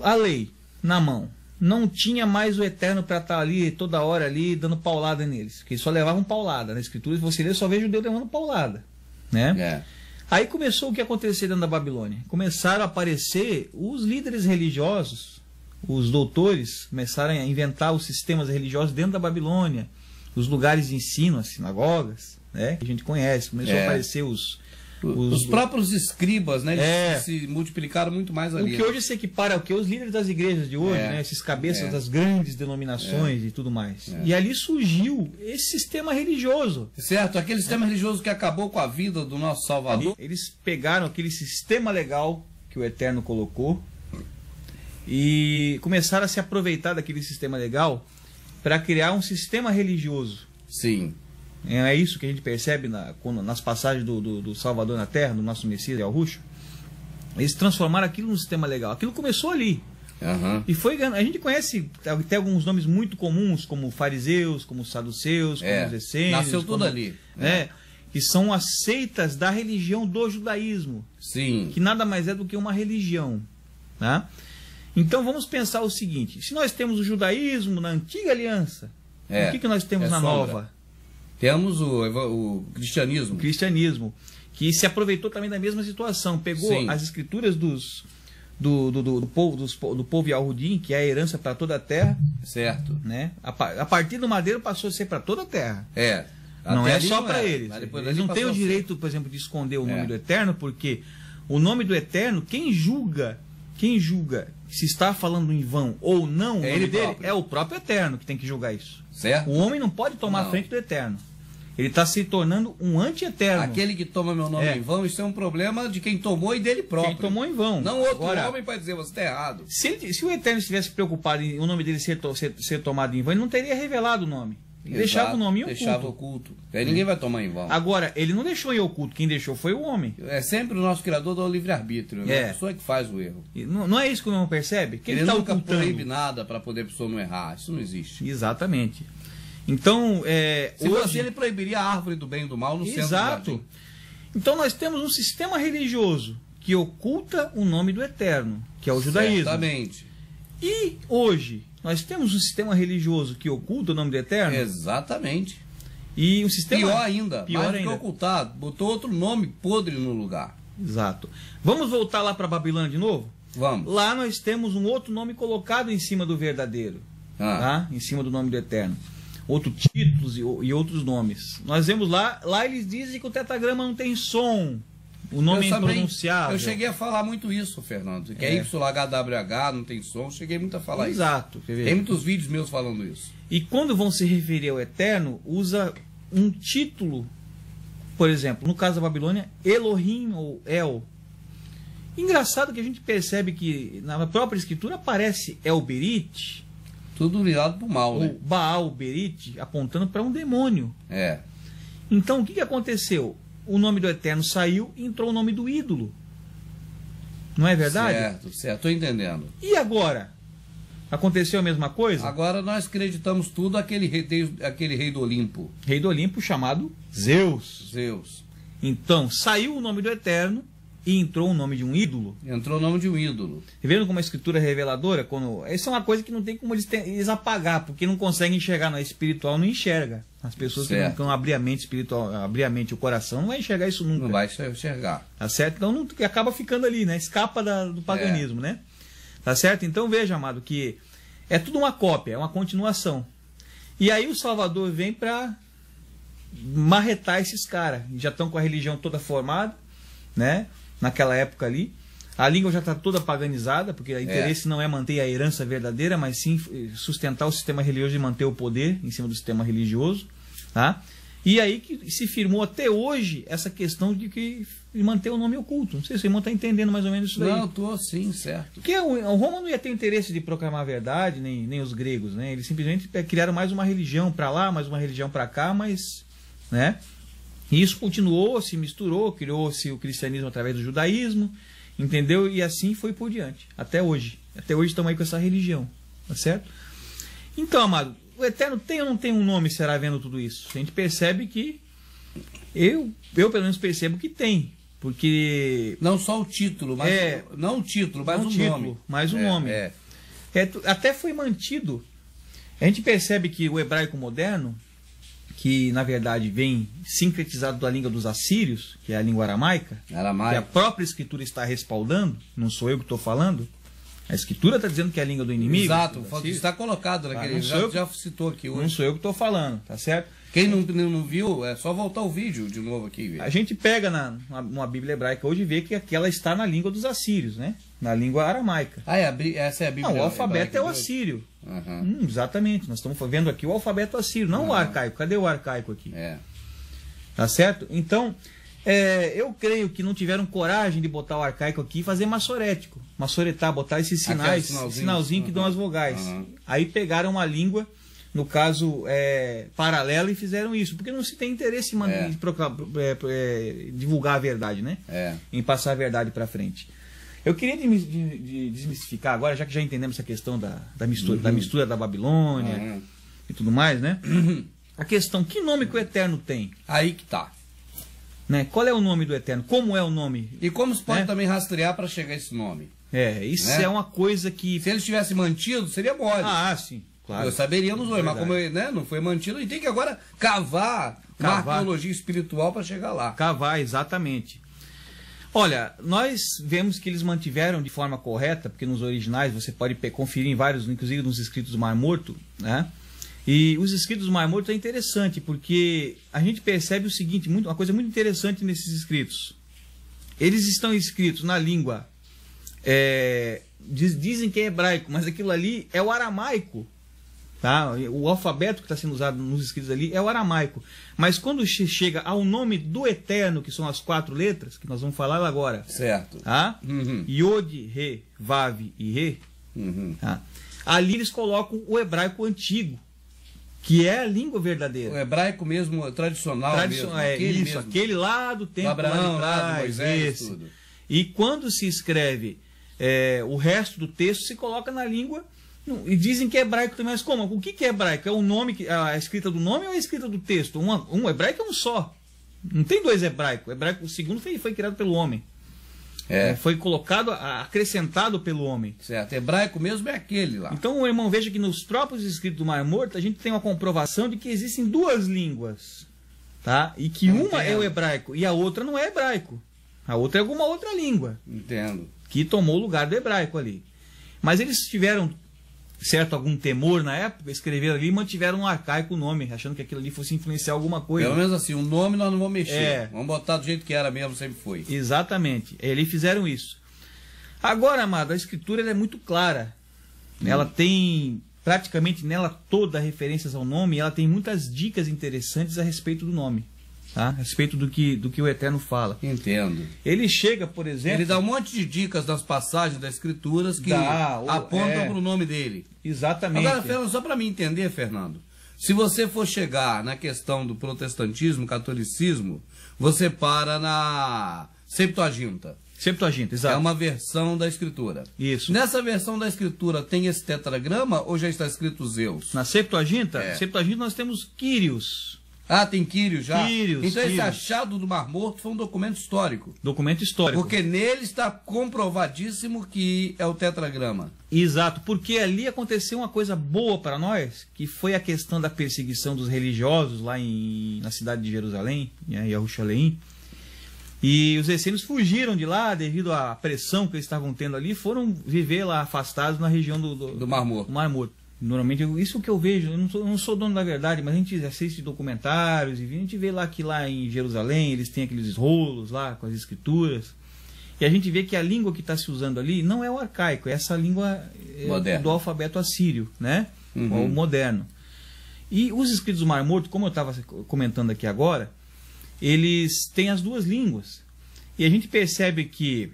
a lei na mão. Não tinha mais o Eterno para estar ali toda hora ali dando paulada neles. Porque eles só levavam paulada. Na Escritura, você lê, só vê judeu levando paulada. Né? Aí começou o que aconteceu dentro da Babilônia. Começaram a aparecer os líderes religiosos, os doutores, começaram a inventar os sistemas religiosos dentro da Babilônia, os lugares de ensino, as sinagogas, né, que a gente conhece. Começou a aparecer os próprios escribas, né, eles se multiplicaram muito mais ali. O que hoje se equipara ao que os líderes das igrejas de hoje, né, esses cabeças das grandes denominações e tudo mais. E ali surgiu esse sistema religioso. Certo, aquele sistema religioso que acabou com a vida do nosso Salvador. Eles pegaram aquele sistema legal que o Eterno colocou e começaram a se aproveitar daquele sistema legal para criar um sistema religioso. Sim. É isso que a gente percebe nas passagens do Salvador na Terra, do nosso Messias Yahushua. Eles transformaram aquilo num sistema legal. Aquilo começou ali. E foi, a gente conhece até alguns nomes muito comuns, como fariseus, como saduceus, como os essênios. Nasceu tudo ali. Que são as seitas da religião do judaísmo. Sim. Que nada mais é do que uma religião. Tá? Então vamos pensar o seguinte: se nós temos o judaísmo na antiga aliança, o que nós temos na nova? Temos o cristianismo. O cristianismo, que se aproveitou também da mesma situação. Pegou as escrituras do povo Yahudim, que é a herança para toda a terra. Certo. Né? A partir do madeiro passou a ser para toda a terra. Não é só para eles. Eles não têm o direito, por exemplo, de esconder o nome do Eterno, porque o nome do Eterno, quem julga se está falando em vão ou não, o nome dele é o próprio Eterno que tem que julgar isso. Certo. O homem não pode tomar a frente do Eterno. Ele está se tornando um anti-eterno. Aquele que toma meu nome em vão, isso é um problema de quem tomou e dele próprio. Quem tomou em vão. Não outro homem pode dizer, você está errado. Se o Eterno estivesse preocupado em o nome dele ser tomado em vão, ele não teria revelado o nome. Ele deixava o nome em oculto. Deixava oculto. Aí ninguém vai tomar em vão. Agora, ele não deixou em oculto. Quem deixou foi o homem. É sempre o nosso Criador do livre-arbítrio. A pessoa que faz o erro. Não é isso que o irmão percebe? Ele nunca proíbe nada para poder a pessoa não errar. Isso não existe. Exatamente. Então, se ele proibiria a árvore do bem e do mal no centro do jardim. Então nós temos um sistema religioso que oculta o nome do Eterno, que é o judaísmo. Certamente. E hoje nós temos um sistema religioso que oculta o nome do Eterno. Exatamente. E um sistema Pior ainda, pior mais do ainda. que ocultado, botou outro nome podre no lugar. Exato. Vamos voltar lá para Babilônia de novo? Vamos. Lá nós temos um outro nome colocado em cima do verdadeiro, tá? Em cima do nome do Eterno. Outros títulos e outros nomes. Nós vemos lá eles dizem que o tetragrama não tem som. O nome é impronunciável. Eu cheguei a falar muito isso, Fernando. Que é YHWH, não tem som. Cheguei muito a falar Exato. isso. Tem muitos vídeos meus falando isso. E quando vão se referir ao Eterno, usa um título, por exemplo, no caso da Babilônia, Elohim ou El. Engraçado que a gente percebe que na própria escritura aparece El Berit, tudo virado pro mal, né? ou Baal Berit, apontando para um demônio. É. Então o que aconteceu? O nome do Eterno saiu e entrou o nome do ídolo. Não é verdade? Certo, certo. Estou entendendo. E agora? Aconteceu a mesma coisa? Agora nós acreditamos tudo aquele rei do Olimpo. Rei do Olimpo chamado Zeus. Zeus. Então, saiu o nome do Eterno e entrou o nome de um ídolo. Entrou o nome de um ídolo. Vendo como a escritura é reveladora? Isso é uma coisa que não tem como eles apagar, porque não conseguem enxergar. No espiritual não enxerga. As pessoas que não abrir a mente espiritual, abrir a mente e o coração, não vai enxergar isso nunca. Não vai enxergar. Tá certo? Então não, acaba ficando ali, né? Escapa do paganismo, né? Tá certo? Então veja, amado, que é tudo uma cópia, é uma continuação. E aí o Salvador vem para marretar esses caras. Já estão com a religião toda formada, né? Naquela época ali. A língua já está toda paganizada, porque o interesse não é manter a herança verdadeira, mas sim sustentar o sistema religioso e manter o poder em cima do sistema religioso. Tá? E aí que se firmou até hoje essa questão de manter o nome oculto. Não sei se o irmão está entendendo mais ou menos isso daí. Não, estou sim, certo. Porque o Roma não ia ter interesse de proclamar a verdade, nem os gregos, né? Eles simplesmente criaram mais uma religião para lá, mais uma religião para cá, mas, né? E isso continuou, se misturou, criou-se o cristianismo através do judaísmo, entendeu? E assim foi por diante, até hoje. Até hoje estamos aí com essa religião, tá certo? Então, amado, o Eterno tem ou não tem um nome, será, vendo tudo isso? A gente percebe que, eu pelo menos percebo que tem, porque... Não só o título, mas não o título, mas o nome. Mais um nome. Até foi mantido. A gente percebe que o hebraico moderno, que na verdade vem sincretizado da língua dos assírios, que é a língua aramaica, que a própria escritura está respaldando, não sou eu que estou falando, a escritura está dizendo que é a língua do inimigo. Exato, está colocado naquele, já citou aqui hoje. Não sou eu que estou falando, tá certo? Quem não viu, é só voltar o vídeo de novo aqui. A gente pega numa Bíblia hebraica hoje e vê que ela está na língua dos assírios, né? Na língua aramaica. Essa é a Bíblia. Não, o alfabeto é o assírio. Exatamente, nós estamos vendo aqui o alfabeto assírio, não o arcaico. Cadê o arcaico aqui? Tá certo? Então, eu creio que não tiveram coragem de botar o arcaico aqui e fazer maçorético. Maçoretar, botar esses sinais, sinalzinho que dão as vogais. Aí pegaram uma língua, no caso, paralela, e fizeram isso. Porque não se tem interesse em divulgar a verdade, né? Em passar a verdade para frente. Eu queria desmistificar agora, já que já entendemos essa questão da mistura da Babilônia e tudo mais, né? A questão, que nome que o Eterno tem? Aí que tá. Né? Qual é o nome do Eterno? Como é o nome? E como se pode também rastrear para chegar a esse nome? Isso é uma coisa que... Se ele tivesse mantido, seria mole. Ah, sim, claro. Saberíamos hoje, mas como não foi mantido, e tem que agora cavar uma arqueologia espiritual para chegar lá. Cavar, exatamente. Olha, nós vemos que eles mantiveram de forma correta, porque nos originais você pode conferir em vários, inclusive nos escritos do Mar Morto, né? E os escritos do Mar Morto é interessante, porque a gente percebe o seguinte, uma coisa muito interessante nesses escritos. Eles estão escritos na língua, dizem que é hebraico, mas aquilo ali é o aramaico. Tá? O alfabeto que está sendo usado nos escritos ali é o aramaico. Mas quando chega ao nome do Eterno, que são as 4 letras, que nós vamos falar agora. Certo. Tá? Yod, Re, Vav e Re. Tá? Ali eles colocam o hebraico antigo, que é a língua verdadeira. O hebraico mesmo, tradicional mesmo. Aquele lá do tempo do Abraão, lá do Moisés, tudo. E quando se escreve o resto do texto, se coloca na língua. E dizem que é hebraico também, mas como? O que é hebraico? É o nome, a escrita do nome ou a escrita do texto? Um hebraico é um só. Não tem dois hebraicos. O segundo foi criado pelo homem. Foi colocado, acrescentado pelo homem. Certo. Hebraico mesmo é aquele lá. Então, o irmão, veja que nos próprios escritos do Mar Morto, a gente tem uma comprovação de que existem duas línguas. Tá? E que uma é o hebraico e a outra não é hebraico. A outra é alguma outra língua. Entendo. Que tomou o lugar do hebraico ali. Mas eles tiveram algum temor na época, escreveram ali e mantiveram um arcaico nome, achando que aquilo ali fosse influenciar alguma coisa. Pelo menos assim, o nome nós não vamos mexer. Vamos botar do jeito que era mesmo, sempre foi. Exatamente. Eles fizeram isso. Agora, amado, a escritura ela é muito clara. Ela tem praticamente nela toda referências ao nome, e ela tem muitas dicas interessantes a respeito do nome. Tá? A respeito do que o Eterno fala. Entendo. Ele chega, por exemplo... Ele dá um monte de dicas das passagens das escrituras que apontam para o nome dele. Exatamente. Agora, Fernando, só para mim entender, Fernando, se você for chegar na questão do protestantismo, catolicismo, você para na Septuaginta. Septuaginta, exato. É uma versão da escritura. Isso. Nessa versão da escritura tem esse tetragrama ou já está escrito Zeus? Na Septuaginta? Septuaginta nós temos Kyrios. Ah, tem Quírios já? Quírios, então esse Quírios. achado do Mar Morto foi um documento histórico. Documento histórico. Porque nele está comprovadíssimo que é o tetragrama. Exato, porque ali aconteceu uma coisa boa para nós, que foi a questão da perseguição dos religiosos lá na cidade de Jerusalém, em Jerusalém. E os essênios fugiram de lá devido à pressão que eles estavam tendo ali, foram viver lá afastados na região do Mar Morto. Mar Morto. Normalmente, isso que eu vejo, eu não sou dono da verdade, mas a gente assiste documentários e a gente vê lá que lá em Jerusalém eles têm aqueles rolos lá com as escrituras. E a gente vê que a língua que está se usando ali não é o arcaico, é essa língua do alfabeto assírio, né? O moderno. E os escritos do Mar Morto, como eu estava comentando aqui agora, eles têm as duas línguas. E a gente percebe que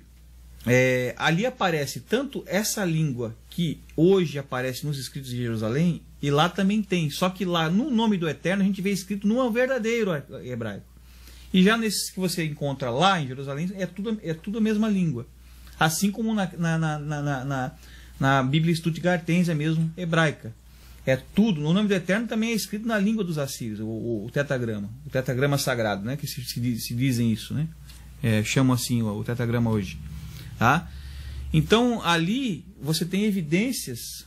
ali aparece tanto essa língua que hoje aparece nos escritos de Jerusalém, e lá também tem. Só que lá, no nome do Eterno, a gente vê escrito no verdadeiro hebraico. E já nesses que você encontra lá em Jerusalém, é tudo a mesma língua. Assim como na Bíblia Stuttgartense mesmo, hebraica. É tudo. No nome do Eterno também é escrito na língua dos assírios, o tetragrama sagrado, né? Que se dizem isso, né? Chamam assim o tetragrama hoje. Tá? Então, ali você tem evidências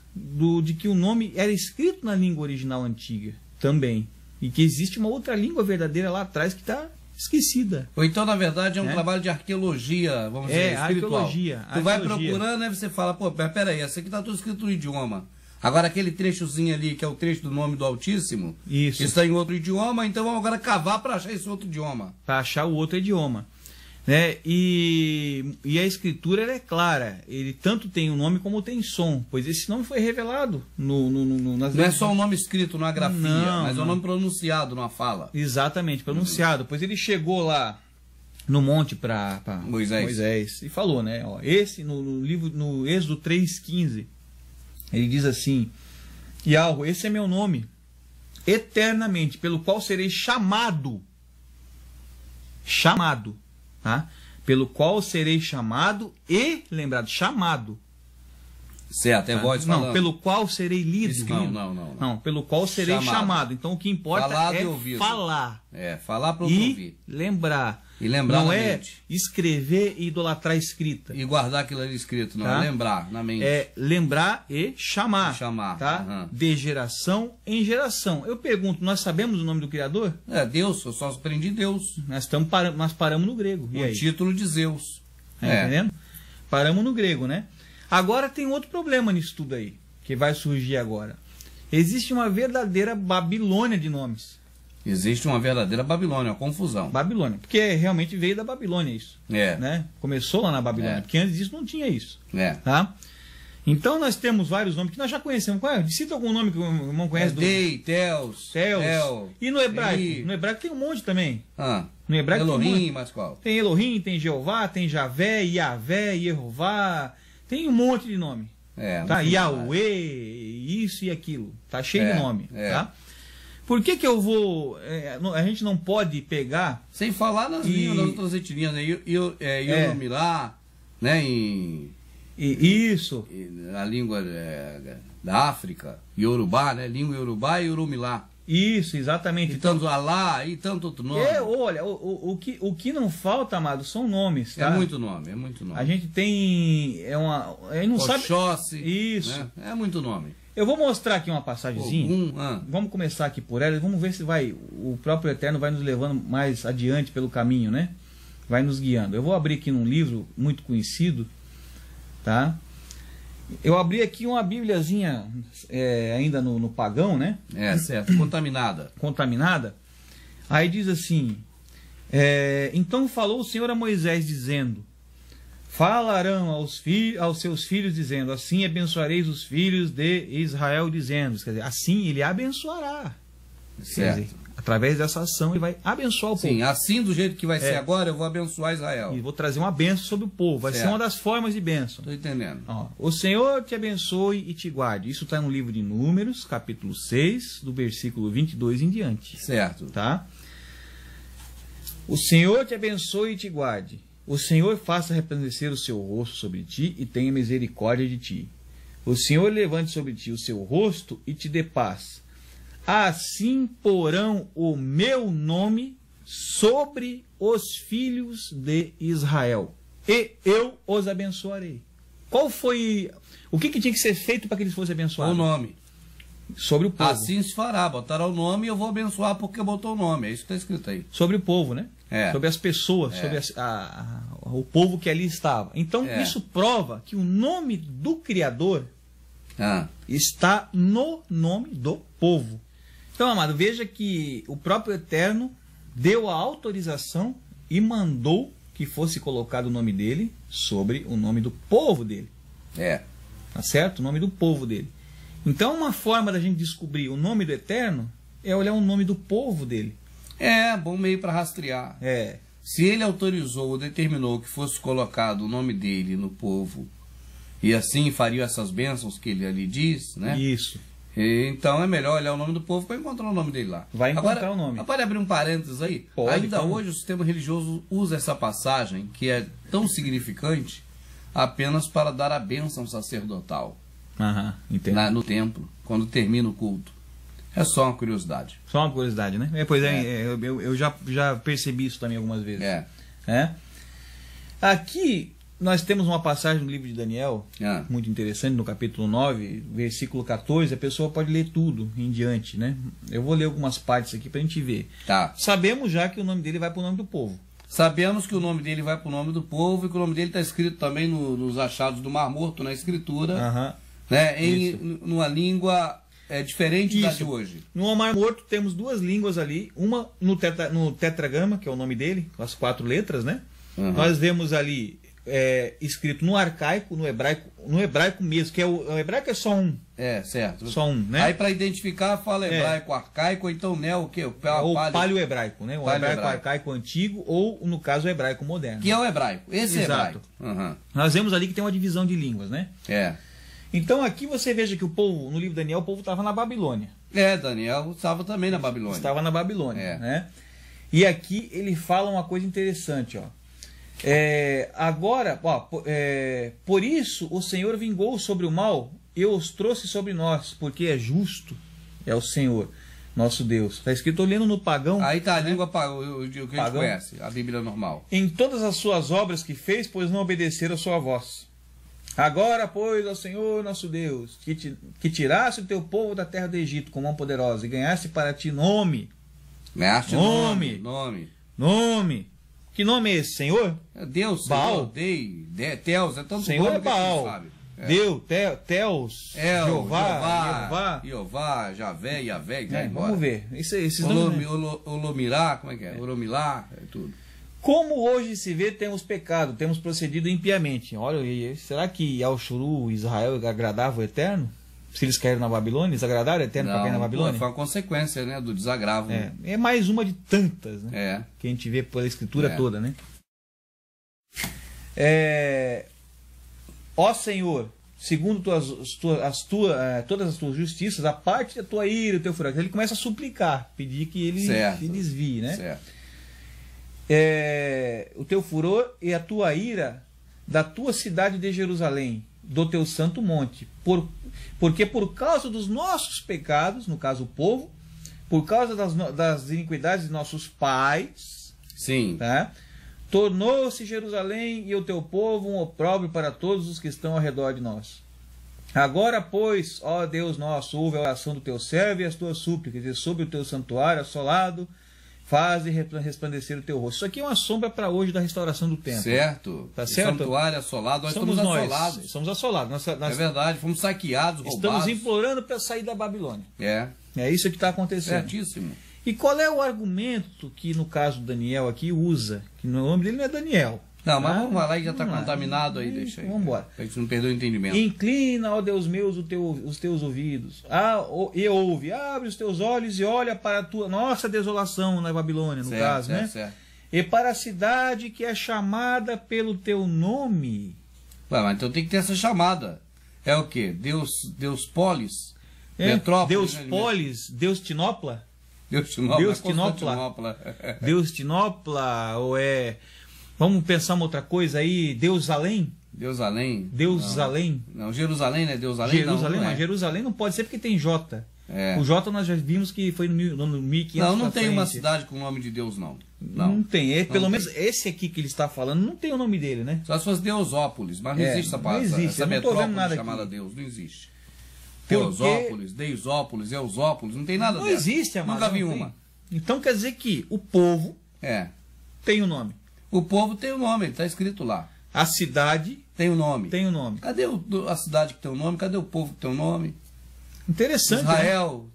de que o nome era escrito na língua original antiga também. E que existe uma outra língua verdadeira lá atrás que está esquecida. Ou então, na verdade, é um trabalho de arqueologia, vamos dizer, espiritual. Arqueologia. Tu vai procurando, aí você fala, pô, peraí, essa aqui está tudo escrito no idioma. Agora, aquele trechozinho ali, que é o trecho do nome do Altíssimo, isso está em outro idioma, então vamos agora cavar para achar esse outro idioma. Para achar o outro idioma. Né? E a escritura ela é clara, ele tanto tem o nome como tem som, pois esse nome foi revelado nas não é só o nome escrito numa grafia, mas é o nome pronunciado numa fala. Exatamente, pronunciado, pois ele chegou lá no monte para Moisés e falou, né? Ó, esse no Êxodo 3,15 ele diz assim: Yahweh, esse é meu nome eternamente, pelo qual serei chamado, tá? Pelo qual serei chamado e lembrado, chamado. Certo, é voz falando. Não, pelo qual serei lido. Não, pelo qual serei chamado. Então o que importa é falar. Falar para ouvir. Lembrar. E lembrar não na é mente. Escrever e idolatrar a escrita. E guardar aquilo ali escrito, não. Tá? É lembrar na mente. É lembrar e chamar. Tá? De geração em geração. Eu pergunto, nós sabemos o nome do Criador? Deus, eu só aprendi Deus. Nós paramos no grego. O título de Zeus. Entendendo? Paramos no grego, né? Agora tem outro problema nisso tudo aí, que vai surgir agora. Existe uma verdadeira Babilônia de nomes. Existe uma verdadeira Babilônia, uma confusão. Babilônia, porque realmente veio da Babilônia isso. Né? Começou lá na Babilônia, porque antes disso não tinha isso. Tá? Então nós temos vários nomes que nós já conhecemos. Cita algum nome que o irmão conhece? Dei, Teos. E no hebraico? No hebraico tem um monte também. No hebraico Elohim, mas qual? Tem Elohim, tem Jeová, tem Javé, Yavé, Yehová. Tem um monte de nome. Tá? Yahweh, isso e aquilo. Tá cheio de nome. Tá? Por que eu vou... a gente não pode pegar... Sem falar nas línguas das outras etnias, né? Yorumilá, né? Isso. A língua da África, Yorubá, né? Língua Yorubá e Yorumilá. Isso, exatamente. E tanto Alá e tanto outro nome. Olha, o que não falta, amado, são nomes, tá? É muito nome, é muito nome. A gente tem... não sabe... Oxóssi. Isso. Né? É muito nome. Eu vou mostrar aqui uma passagemzinha. Vamos começar aqui por ela e vamos ver se o próprio Eterno vai nos levando mais adiante pelo caminho, né? Vai nos guiando. Eu vou abrir aqui num livro muito conhecido, tá? Eu abri aqui uma bíbliazinha ainda no pagão, né? Certo. Contaminada. Contaminada. Aí diz assim, então falou o Senhor a Moisés dizendo, falarão aos seus filhos dizendo, assim abençoareis os filhos de Israel dizendo, quer dizer, assim ele abençoará. Certo. Quer dizer, através dessa ação ele vai abençoar o povo. Sim, assim do jeito que vai ser agora, eu vou abençoar Israel. E vou trazer uma bênção sobre o povo. Vai ser uma das formas de bênção. Estou entendendo. Ó, o Senhor te abençoe e te guarde. Isso está no livro de Números, capítulo 6, do versículo 22 em diante. Certo. Tá? O Senhor te abençoe e te guarde. O Senhor faça resplandecer o seu rosto sobre ti e tenha misericórdia de ti. O Senhor levante sobre ti o seu rosto e te dê paz. Assim porão o meu nome sobre os filhos de Israel, e eu os abençoarei. Qual foi... O que tinha que ser feito para que eles fossem abençoados? O nome. Sobre o povo. Assim se fará, botará o nome e eu vou abençoar porque botou o nome. É isso que está escrito aí. Sobre o povo, né? Sobre as pessoas, sobre o povo que ali estava. Então, isso prova que o nome do Criador está no nome do povo. Então, amado, veja que o próprio Eterno deu a autorização e mandou que fosse colocado o nome dele sobre o nome do povo dele. Tá certo? O nome do povo dele. Então, uma forma da gente descobrir o nome do Eterno é olhar o nome do povo dele. Bom meio para rastrear. Se ele autorizou ou determinou que fosse colocado o nome dele no povo, e assim faria essas bênçãos que ele ali diz, né? Isso. Então é melhor olhar o nome do povo para encontrar o nome dele lá. Vai encontrar o nome. Pode abrir um parênteses aí? Ainda hoje o sistema religioso usa essa passagem, que é tão significante, apenas para dar a bênção sacerdotal. No templo, quando termina o culto. É só uma curiosidade. Só uma curiosidade, né? Eu já percebi isso também algumas vezes. Aqui nós temos uma passagem no livro de Daniel, muito interessante, no capítulo 9, versículo 14, a pessoa pode ler tudo em diante, né? Eu vou ler algumas partes aqui para a gente ver. Sabemos já que o nome dele vai para o nome do povo. Sabemos que o nome dele vai para o nome do povo e que o nome dele está escrito também nos achados do Mar Morto, na Escritura, né? Numa língua diferente da de hoje. No Mar Morto temos duas línguas ali, uma no tetragrama, que é o nome dele, com as 4 letras, né? Nós vemos ali escrito no arcaico, no hebraico mesmo, que o hebraico é só um. Certo. Só um, né? Aí para identificar, fala hebraico arcaico, ou então o quê? Ou paleo-hebraico, né? O hebraico arcaico antigo, ou no caso o hebraico moderno. Que é o hebraico. Esse é hebraico. Nós vemos ali que tem uma divisão de línguas, né? Então aqui você veja que o povo, no livro de Daniel, o povo estava na Babilônia. Daniel estava também na Babilônia. Estava na Babilônia, né? E aqui ele fala uma coisa interessante, ó. Agora, por isso o Senhor vingou sobre o mal e os trouxe sobre nós, porque é justo, é o Senhor, nosso Deus. Está escrito, olhando no pagão. Aí está a língua que a gente conhece, a Bíblia normal. Em todas as suas obras que fez, pois não obedeceram a sua voz. Agora, pois, ao Senhor nosso Deus, que tirasse o teu povo da terra do Egito com mão poderosa e ganhasse para ti nome. Ganhaste nome. Que nome é esse, Senhor? Deus, Baal. Senhor, Teus, é tanto Senhor é Baal. Sabe. Deus, Teus, Jeová, Javé, Yavé, vamos ver. Esses Olomirá, como é que é? Oromilá, tudo. Como hoje se vê, temos pecado, temos procedido impiamente. Olha, será que Al-Shuru, Israel, agradava o Eterno? Se eles caíram na Babilônia, eles agradaram o Eterno para cair na Babilônia? Foi uma consequência, né, do desagravo. É mais uma de tantas, né? Que a gente vê pela Escritura toda, né? Ó Senhor, segundo todas as tuas justiças, a parte da tua ira, o teu furor. Ele começa a suplicar, pedir que ele se desvie, né? Certo. O teu furor e a tua ira da tua cidade de Jerusalém, do teu santo monte, porque por causa dos nossos pecados, no caso o povo, por causa das iniquidades de nossos pais, Sim. tá? Tornou-se Jerusalém e o teu povo um opróbrio para todos os que estão ao redor de nós. Agora, pois, ó Deus nosso, ouve a oração do teu servo e as tuas súplicas, e sobre o teu santuário assolado, faze resplandecer o teu rosto. Isso aqui é uma sombra para hoje da restauração do templo. Certo. Tá certo? O santuário assolado, nós Somos estamos nós. assolados. Somos assolados. Nós É verdade, fomos saqueados, estamos roubados. implorando para sair da Babilônia. É, É isso que está acontecendo. certíssimo. E qual é o argumento que, no caso do Daniel aqui, usa? Que o nome dele não é Daniel. Não, mas Ah, vamos lá, já está vamos lá. contaminado aí, deixa aí. Vamos embora. Pra gente não perder o entendimento. Inclina, ó Deus meus, os teus ouvidos. E ouve, abre os teus olhos e olha para a tua nossa desolação na Babilônia, no Certo, caso, certo, né? certo. E para a cidade que é chamada pelo teu nome. Ué, mas então tem que ter essa chamada. É o quê? Deus Polis? É? Metrópolis? Deus né? Polis, Deus Tinópla? Deus Tinópla. Deus Tinópla. Deus Tinópla, ou é... Vamos pensar uma outra coisa aí, Deus Além? Deus Além? Deus Além? Não, Jerusalém, né? Deus Além? Jerusalém, não, mas é. Jerusalém não pode ser porque tem J. É. O J nós já vimos que foi no 1500. Não pra tem uma frente. cidade com o nome de Deus, não. Não tem. É, pelo Não menos esse aqui que ele está falando não tem o nome dele, né? Só se fosse Deusópolis, mas não É, existe essa não palavra. existe, Essa eu não tô vendo metrópole nada chamada aqui. Deus, não existe. Porque- Teosópolis, Deisópolis, Eusópolis, não tem nada Não dessa. existe, amado. Nunca vi não tem. uma. Então quer dizer que o povo É. tem o nome. O povo tem o nome, está escrito lá. A cidade Tem o nome. tem o nome. Cadê a cidade que tem o nome? Cadê o povo que tem o nome? Interessante, né? Israel,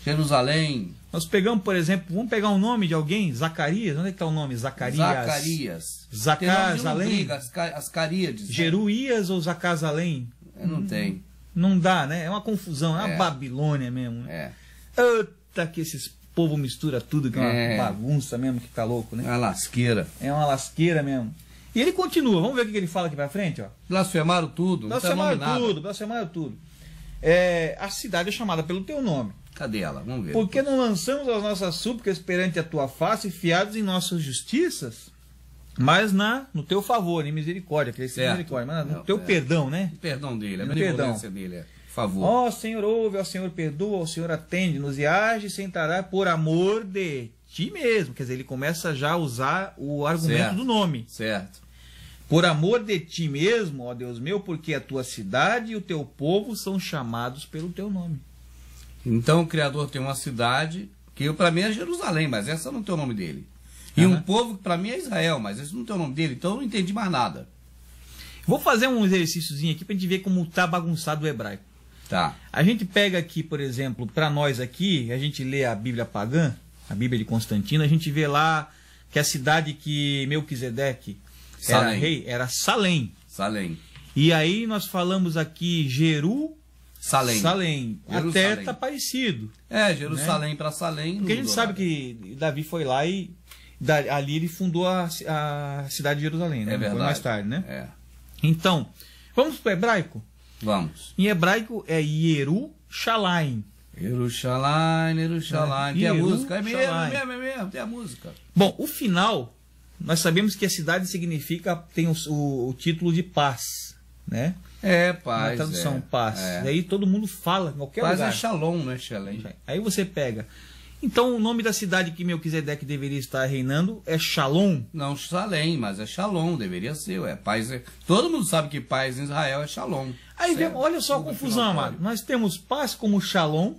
Jerusalém, Nós pegamos, por exemplo, vamos pegar um nome de alguém, Zacarias. Onde é que está o nome? Zacarias. Zacarias. Zacazalém. Tem nome de não briga, as Caríades. Jeruías ou Zacazalém? Não tem. Não dá, né? É uma confusão. É uma É. Babilônia mesmo. É. Né? Eita, que esses povo mistura tudo, que é uma É. bagunça mesmo, que tá louco, né? A lasqueira. É uma lasqueira mesmo. E ele continua, vamos ver o que ele fala aqui pra frente, ó. Blasfemaram tudo, não tem nome nada. Blasfemaram tudo. É, a cidade é chamada pelo teu nome. Cadê ela? Vamos ver. Porque não lançamos as nossas súplicas perante a tua face, fiados em nossas justiças, mas no teu favor, em misericórdia, que Certo. misericórdia, mas no Não, teu é. perdão, né? O perdão dele, a No benevolência dele, por favor. Ó Senhor, ouve, ó Senhor, perdoa, ó Senhor, atende-nos e age sem tarar por amor de ti mesmo. Quer dizer, ele começa já a usar o argumento Certo. do nome. Certo. Por amor de ti mesmo, ó Deus meu, porque a tua cidade e o teu povo são chamados pelo teu nome. Então o Criador tem uma cidade, que para mim é Jerusalém, mas essa não tem o nome dele. E Aham. um povo que para mim é Israel, mas esse não tem o nome dele, então eu não entendi mais nada. Vou fazer um exercíciozinho aqui pra gente ver como tá bagunçado o hebraico. Tá. A gente pega aqui, por exemplo, para nós aqui, a gente lê a Bíblia pagã, a Bíblia de Constantino, a gente vê lá que a cidade que Melquisedeque era Salém. rei era Salém. Salém. E aí nós falamos aqui Salém. Salém. Jerusalém. Até tá parecido. É, Jerusalém para Salém. Porque a gente sabe que Davi foi lá e ali ele fundou a cidade de Jerusalém, né? É verdade. Foi mais tarde, né? É. Então, vamos para o hebraico? Vamos. Em hebraico é Yerushalayim. Jerusalém, Jerusalém. Tem a música. É mesmo, Jerusalém. é mesmo, tem a música. Bom, o final, nós sabemos que a cidade tem o título de paz, né? É, Na paz. tradução, é. paz. É. Aí todo mundo fala, em qualquer Paz lugar. é Shalom, né? Shalem. Aí você pega. Então o nome da cidade que Melquisedeque deveria estar reinando é Shalom. Não Salém, mas é Shalom, deveria ser. É paz. Todo mundo sabe que paz em Israel é Shalom. Aí Certo. vem, olha só a Tudo confusão, notório. amado. Nós temos paz como Shalom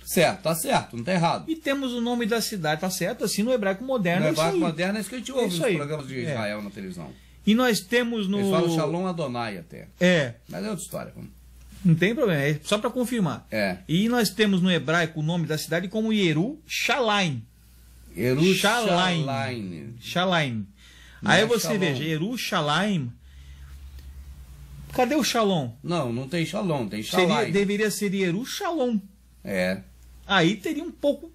Certo, tá certo, não tá errado. e temos o nome da cidade, tá certo? Assim no hebraico moderno. No é isso hebraico aí. moderno é isso que a gente É ouve isso nos aí. programas de É. Israel na televisão. E nós temos no. Eles falam Shalom Adonai até. É, Mas é outra história. Vamos. não tem problema, é só para confirmar. É. E nós temos no hebraico o nome da cidade como Yerushalayim. Jerusalém. Shalaim. Não Aí é você Shalom. veja, Yerushalayim. Cadê o Shalom? Não tem Shalom, tem Shalai. Deveria ser Yerushalom. É. Aí teria um pouco.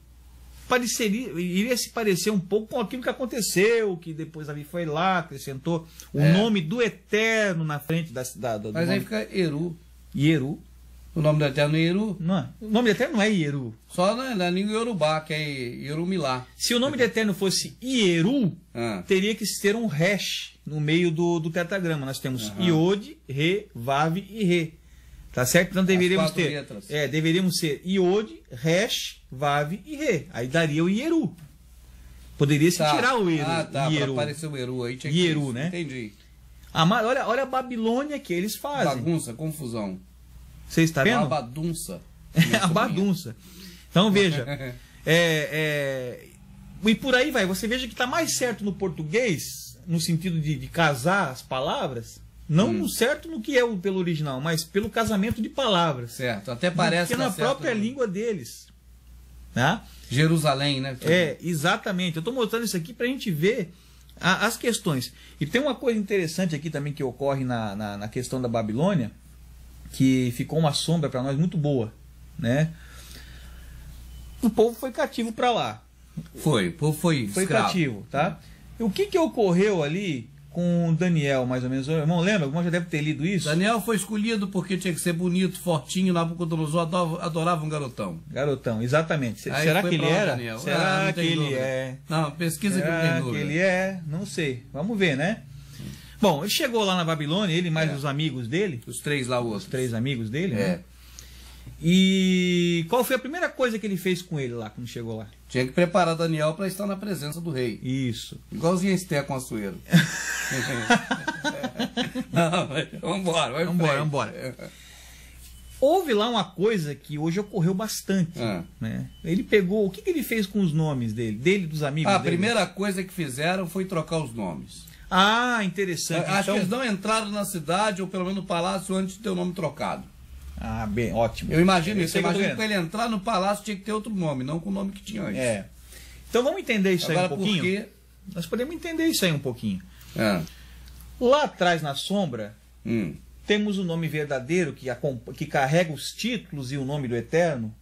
Iria se parecer um pouco com aquilo que aconteceu, que depois Davi foi lá, acrescentou o É. nome do Eterno na frente da cidade. Do Mas nome. aí fica Eru. Yeru. O nome do Eterno é Eru. Não, o nome do Eterno não é Yeru. Só na língua Yorubá, que é Yerumilá. Se o nome do Eterno fosse Yeru, Ah. teria que ter um hash no meio do tetragrama. Nós temos Aham. Iod, Re, Vav e Re. Tá certo? Então deveríamos ter. Letras. Deveríamos ser Iod, Resh, Vav e Re. Aí daria o Ieru. Poderia se tirar o Ieru. Ah, tá. Para aparecer o Ieru aí. Tinha Ieru, né? Entendi. Olha a Babilônia que eles fazem. Bagunça, confusão. Você está vendo? Uma badunça. A badunça. Então veja. E por aí vai. Você veja que está mais certo no português, no sentido de casar as palavras. Não certo no que é pelo original, mas pelo casamento de palavras. Certo, até parece que na própria língua deles. Tá? Jerusalém, né? Exatamente. Eu estou mostrando isso aqui para a gente ver as questões. E tem uma coisa interessante aqui também que ocorre na questão da Babilônia, que ficou uma sombra para nós muito boa. Né? O povo foi cativo para lá. O povo foi cativo. Tá? E o que ocorreu ali com Daniel, mais ou menos? O irmão lembra? O irmão já deve ter lido isso. Daniel foi escolhido porque tinha que ser bonito, fortinho. Nabucodonosor adorava um garotão. Garotão, exatamente. Será que ele era? Daniel. Será que ele é? Não, pesquisa que não tem dúvida. Que ele é? Não sei. Vamos ver, né? Bom, ele chegou lá na Babilônia, ele mais os amigos dele. Os três lá, os 3 amigos dele, né? E qual foi a primeira coisa que ele fez com ele lá, quando chegou lá? Tinha que preparar Daniel para estar na presença do rei. Isso. Igualzinho a Esther com Assuero. Vambora. Houve lá uma coisa que hoje ocorreu bastante. Né? Ele pegou... O que ele fez com os nomes dele? Dele e dos amigos dele? A primeira coisa que fizeram foi trocar os nomes. Ah, interessante. Acho que eles não entraram na cidade, ou pelo menos no palácio, antes de ter o nome trocado. Ah, bem, ótimo. Eu imagino isso. Eu imagino que para ele entrar no palácio tinha que ter outro nome, não com o nome que tinha antes. Então vamos entender isso agora, aí um pouquinho? Porque... Nós podemos entender isso aí um pouquinho. Lá atrás, na sombra, temos o nome verdadeiro que carrega os títulos e o nome do Eterno.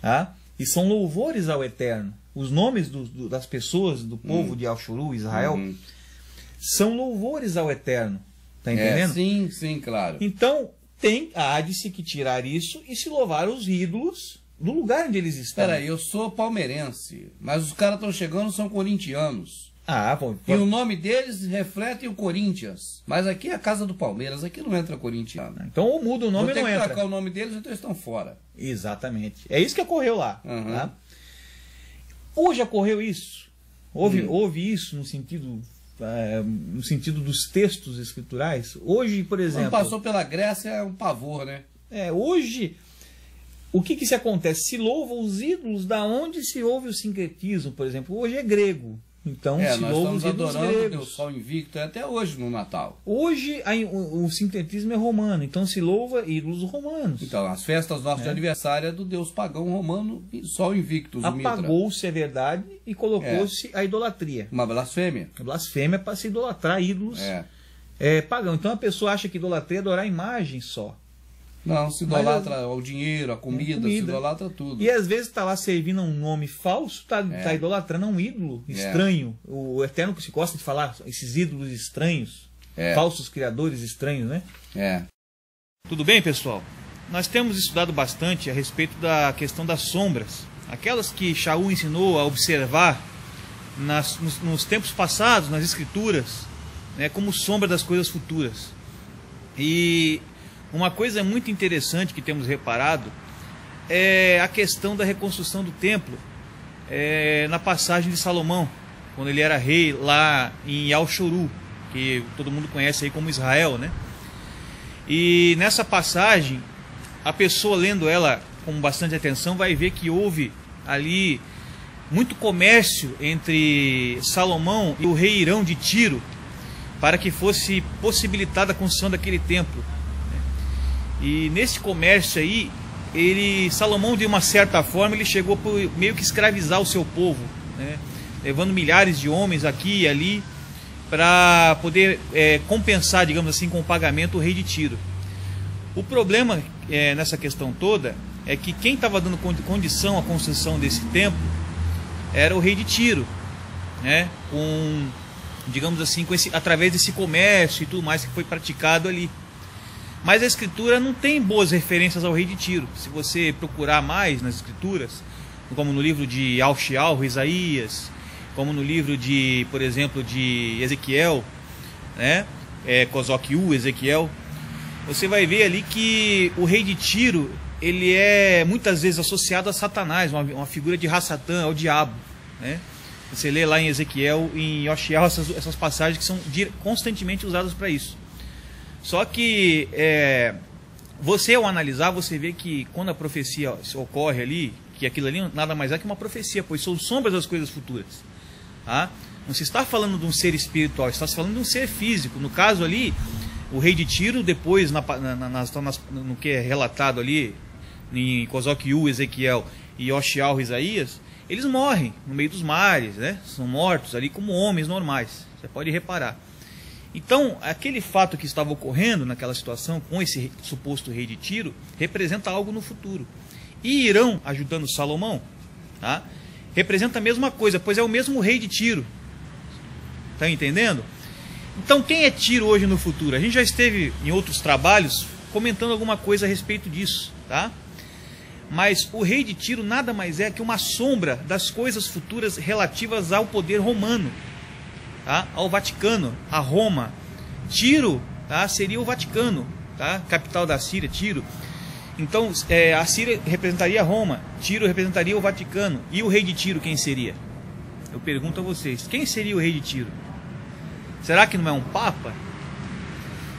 Tá? E são louvores ao Eterno. Os nomes das pessoas do povo de Al-Shuru, Israel, são louvores ao Eterno. Tá entendendo? Sim, claro. Então... há de se tirar isso e se louvar os ídolos do lugar onde eles estão. Espera aí, eu sou palmeirense, mas os caras estão chegando são corintianos. Bom. E o nome deles reflete o Corinthians. Mas aqui é a casa do Palmeiras, aqui não entra corintiano. Então ou muda o nome ou não entra. Vou ter que trocar o nome deles, então eles estão fora. Exatamente. É isso que ocorreu lá. Tá? Hoje ocorreu isso. Houve isso no sentido dos textos escriturais. Hoje, por exemplo... Quando passou pela Grécia é um pavor, né? Hoje, o que se acontece? Se louva os ídolos da onde se ouve o sincretismo, por exemplo. Hoje é grego. Então, se louva os ídolos gregos. O sol invicto até hoje no Natal. Hoje, o sincretismo é romano. Então, se louva ídolos romanos. Então, as festas nossas de aniversário é do deus pagão romano, sol invictus. Apagou-se a verdade e colocou-se a idolatria. Uma blasfêmia. A blasfêmia é para se idolatrar ídolos pagão. Então, a pessoa acha que idolatria é adorar a imagem só. Não, se idolatra o dinheiro, a comida, se idolatra tudo. E às vezes está lá servindo um nome falso, está idolatrando um ídolo estranho. O Eterno que se gosta de falar, esses ídolos estranhos, falsos criadores estranhos, né? Tudo bem, pessoal? Nós temos estudado bastante a respeito da questão das sombras. Aquelas que Shaul ensinou a observar nos tempos passados, nas escrituras, né, como sombra das coisas futuras. E... uma coisa muito interessante que temos reparado é a questão da reconstrução do templo na passagem de Salomão, quando ele era rei lá em Al-Shuru, que todo mundo conhece aí como Israel, né? E nessa passagem, a pessoa lendo ela com bastante atenção vai ver que houve ali muito comércio entre Salomão e o rei Irão de Tiro, para que fosse possibilitada a construção daquele templo. E nesse comércio aí, Salomão, de uma certa forma, ele chegou por meio que escravizar o seu povo, né? Levando milhares de homens aqui e ali para poder compensar, digamos assim, com o pagamento o rei de Tiro. O problema nessa questão toda é que quem estava dando condição à construção desse templo era o rei de Tiro, né? Digamos assim, através desse comércio e tudo mais que foi praticado ali. Mas a escritura não tem boas referências ao rei de Tiro. Se você procurar mais nas escrituras, como no livro de Al-Shial, Isaías, como no livro de, por exemplo, de Ezequiel, né? Ezequiel, você vai ver ali que o rei de Tiro, ele é muitas vezes associado a Satanás, uma figura de Ra-Satã, ao diabo, né? Você lê lá em Ezequiel, em Yoshiel, essas passagens que são constantemente usadas para isso. Só que você, ao analisar, você vê que quando a profecia ocorre ali, que aquilo ali nada mais é que uma profecia, pois são sombras das coisas futuras. Tá? Não se está falando de um ser espiritual, está se falando de um ser físico. No caso ali, o rei de Tiro, depois, no que é relatado ali, em Kozokiu, Ezequiel e Yoshiel, Isaías, eles morrem no meio dos mares, né? São mortos ali como homens normais. Você pode reparar. Então, aquele fato que estava ocorrendo naquela situação com esse suposto rei de Tiro representa algo no futuro. E Irão, ajudando Salomão, tá? Representa a mesma coisa, pois é o mesmo rei de Tiro. Está entendendo? Então, quem é Tiro hoje no futuro? A gente já esteve em outros trabalhos comentando alguma coisa a respeito disso, tá? Mas o rei de Tiro nada mais é que uma sombra das coisas futuras relativas ao poder romano, tá? Ao Vaticano, a Roma. Tiro, tá? Seria o Vaticano, tá? Capital da Síria, Tiro. Então, a Síria representaria Roma, Tiro representaria o Vaticano. E o rei de Tiro quem seria? Eu pergunto a vocês, quem seria o rei de Tiro? Será que não é um papa?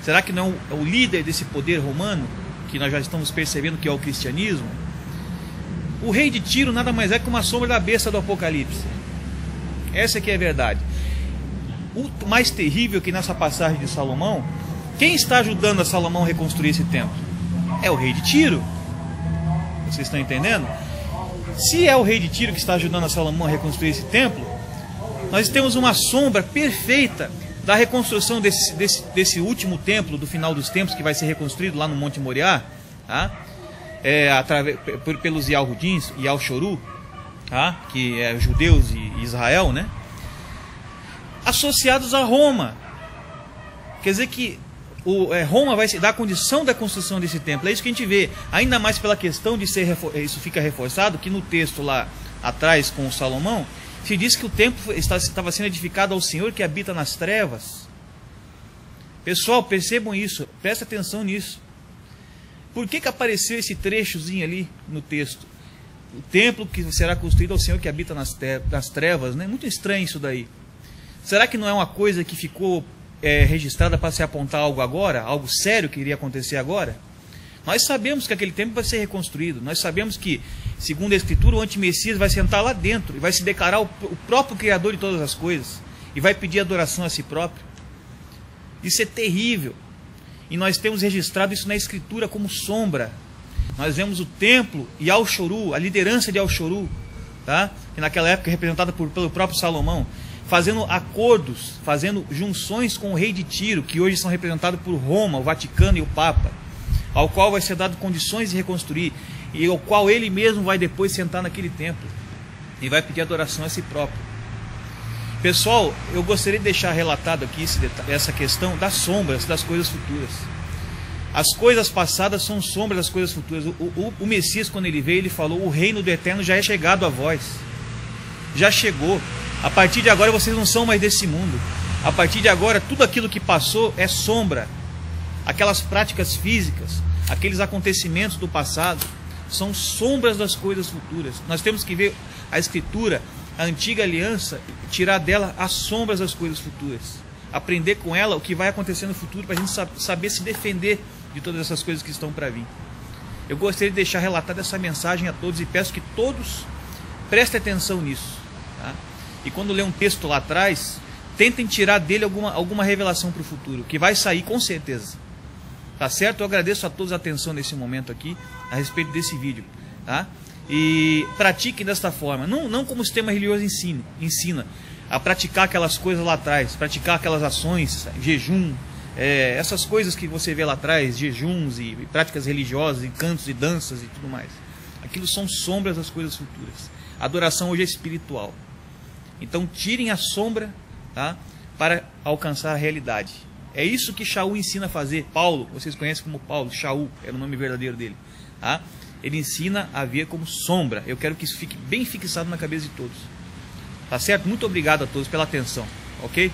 Será que não é o líder desse poder romano, que nós já estamos percebendo que é o cristianismo? O rei de Tiro nada mais é que uma sombra da besta do Apocalipse. Essa aqui é a verdade. O mais terrível que nessa passagem de Salomão, quem está ajudando a Salomão a reconstruir esse templo? É o rei de Tiro. Vocês estão entendendo? Se é o rei de Tiro que está ajudando a Salomão a reconstruir esse templo, nós temos uma sombra perfeita da reconstrução desse último templo, do final dos tempos, que vai ser reconstruído lá no Monte Moriá, tá? Pelos Yalhudins, Yalchoru, tá? Que é judeus e Israel, né? Associados a Roma. Quer dizer que Roma vai se dar a condição da construção desse templo. É isso que a gente vê, ainda mais pela questão de ser, isso fica reforçado, que no texto lá atrás com o Salomão, se diz que o templo estava sendo edificado ao Senhor que habita nas trevas. Pessoal, percebam isso, prestem atenção nisso. Por que apareceu esse trechozinho ali no texto? O templo que será construído ao Senhor que habita nas trevas, né? Muito estranho isso daí. Será que não é uma coisa que ficou registrada para se apontar algo agora? Algo sério que iria acontecer agora? Nós sabemos que aquele templo vai ser reconstruído. Nós sabemos que, segundo a Escritura, o antimessias vai sentar lá dentro e vai se declarar o próprio Criador de todas as coisas. E vai pedir adoração a si próprio. Isso é terrível. E nós temos registrado isso na Escritura como sombra. Nós vemos o templo e Yalchoru, a liderança de Yalchoru, tá? Que naquela época é representada pelo próprio Salomão, fazendo acordos, fazendo junções com o rei de Tiro, que hoje são representados por Roma, o Vaticano e o Papa, ao qual vai ser dado condições de reconstruir, e ao qual ele mesmo vai depois sentar naquele templo e vai pedir adoração a si próprio. Pessoal, eu gostaria de deixar relatado aqui essa questão das sombras das coisas futuras. As coisas passadas são sombras das coisas futuras. O Messias, quando ele veio, ele falou: o reino do Eterno já é chegado a vós. Já chegou. A partir de agora vocês não são mais desse mundo. A partir de agora tudo aquilo que passou é sombra. Aquelas práticas físicas, aqueles acontecimentos do passado, são sombras das coisas futuras. Nós temos que ver a Escritura, a antiga aliança, tirar dela as sombras das coisas futuras. Aprender com ela o que vai acontecer no futuro, para a gente saber se defender de todas essas coisas que estão para vir. Eu gostaria de deixar relatada essa mensagem a todos e peço que todos prestem atenção nisso, tá? E quando ler um texto lá atrás, tentem tirar dele alguma revelação para o futuro, que vai sair com certeza. Tá certo? Eu agradeço a todos a atenção nesse momento aqui, a respeito desse vídeo, tá? E pratiquem desta forma, não como o sistema religioso ensina a praticar aquelas coisas lá atrás, praticar aquelas ações, jejum, essas coisas que você vê lá atrás, jejuns e práticas religiosas, e cantos e danças e tudo mais. Aquilo são sombras das coisas futuras. A adoração hoje é espiritual. Então tirem a sombra, tá, para alcançar a realidade. É isso que Shaul ensina a fazer. Paulo, vocês conhecem como Paulo, Shaul era o nome verdadeiro dele, tá? Ele ensina a ver como sombra. Eu quero que isso fique bem fixado na cabeça de todos. Tá certo? Muito obrigado a todos pela atenção, ok?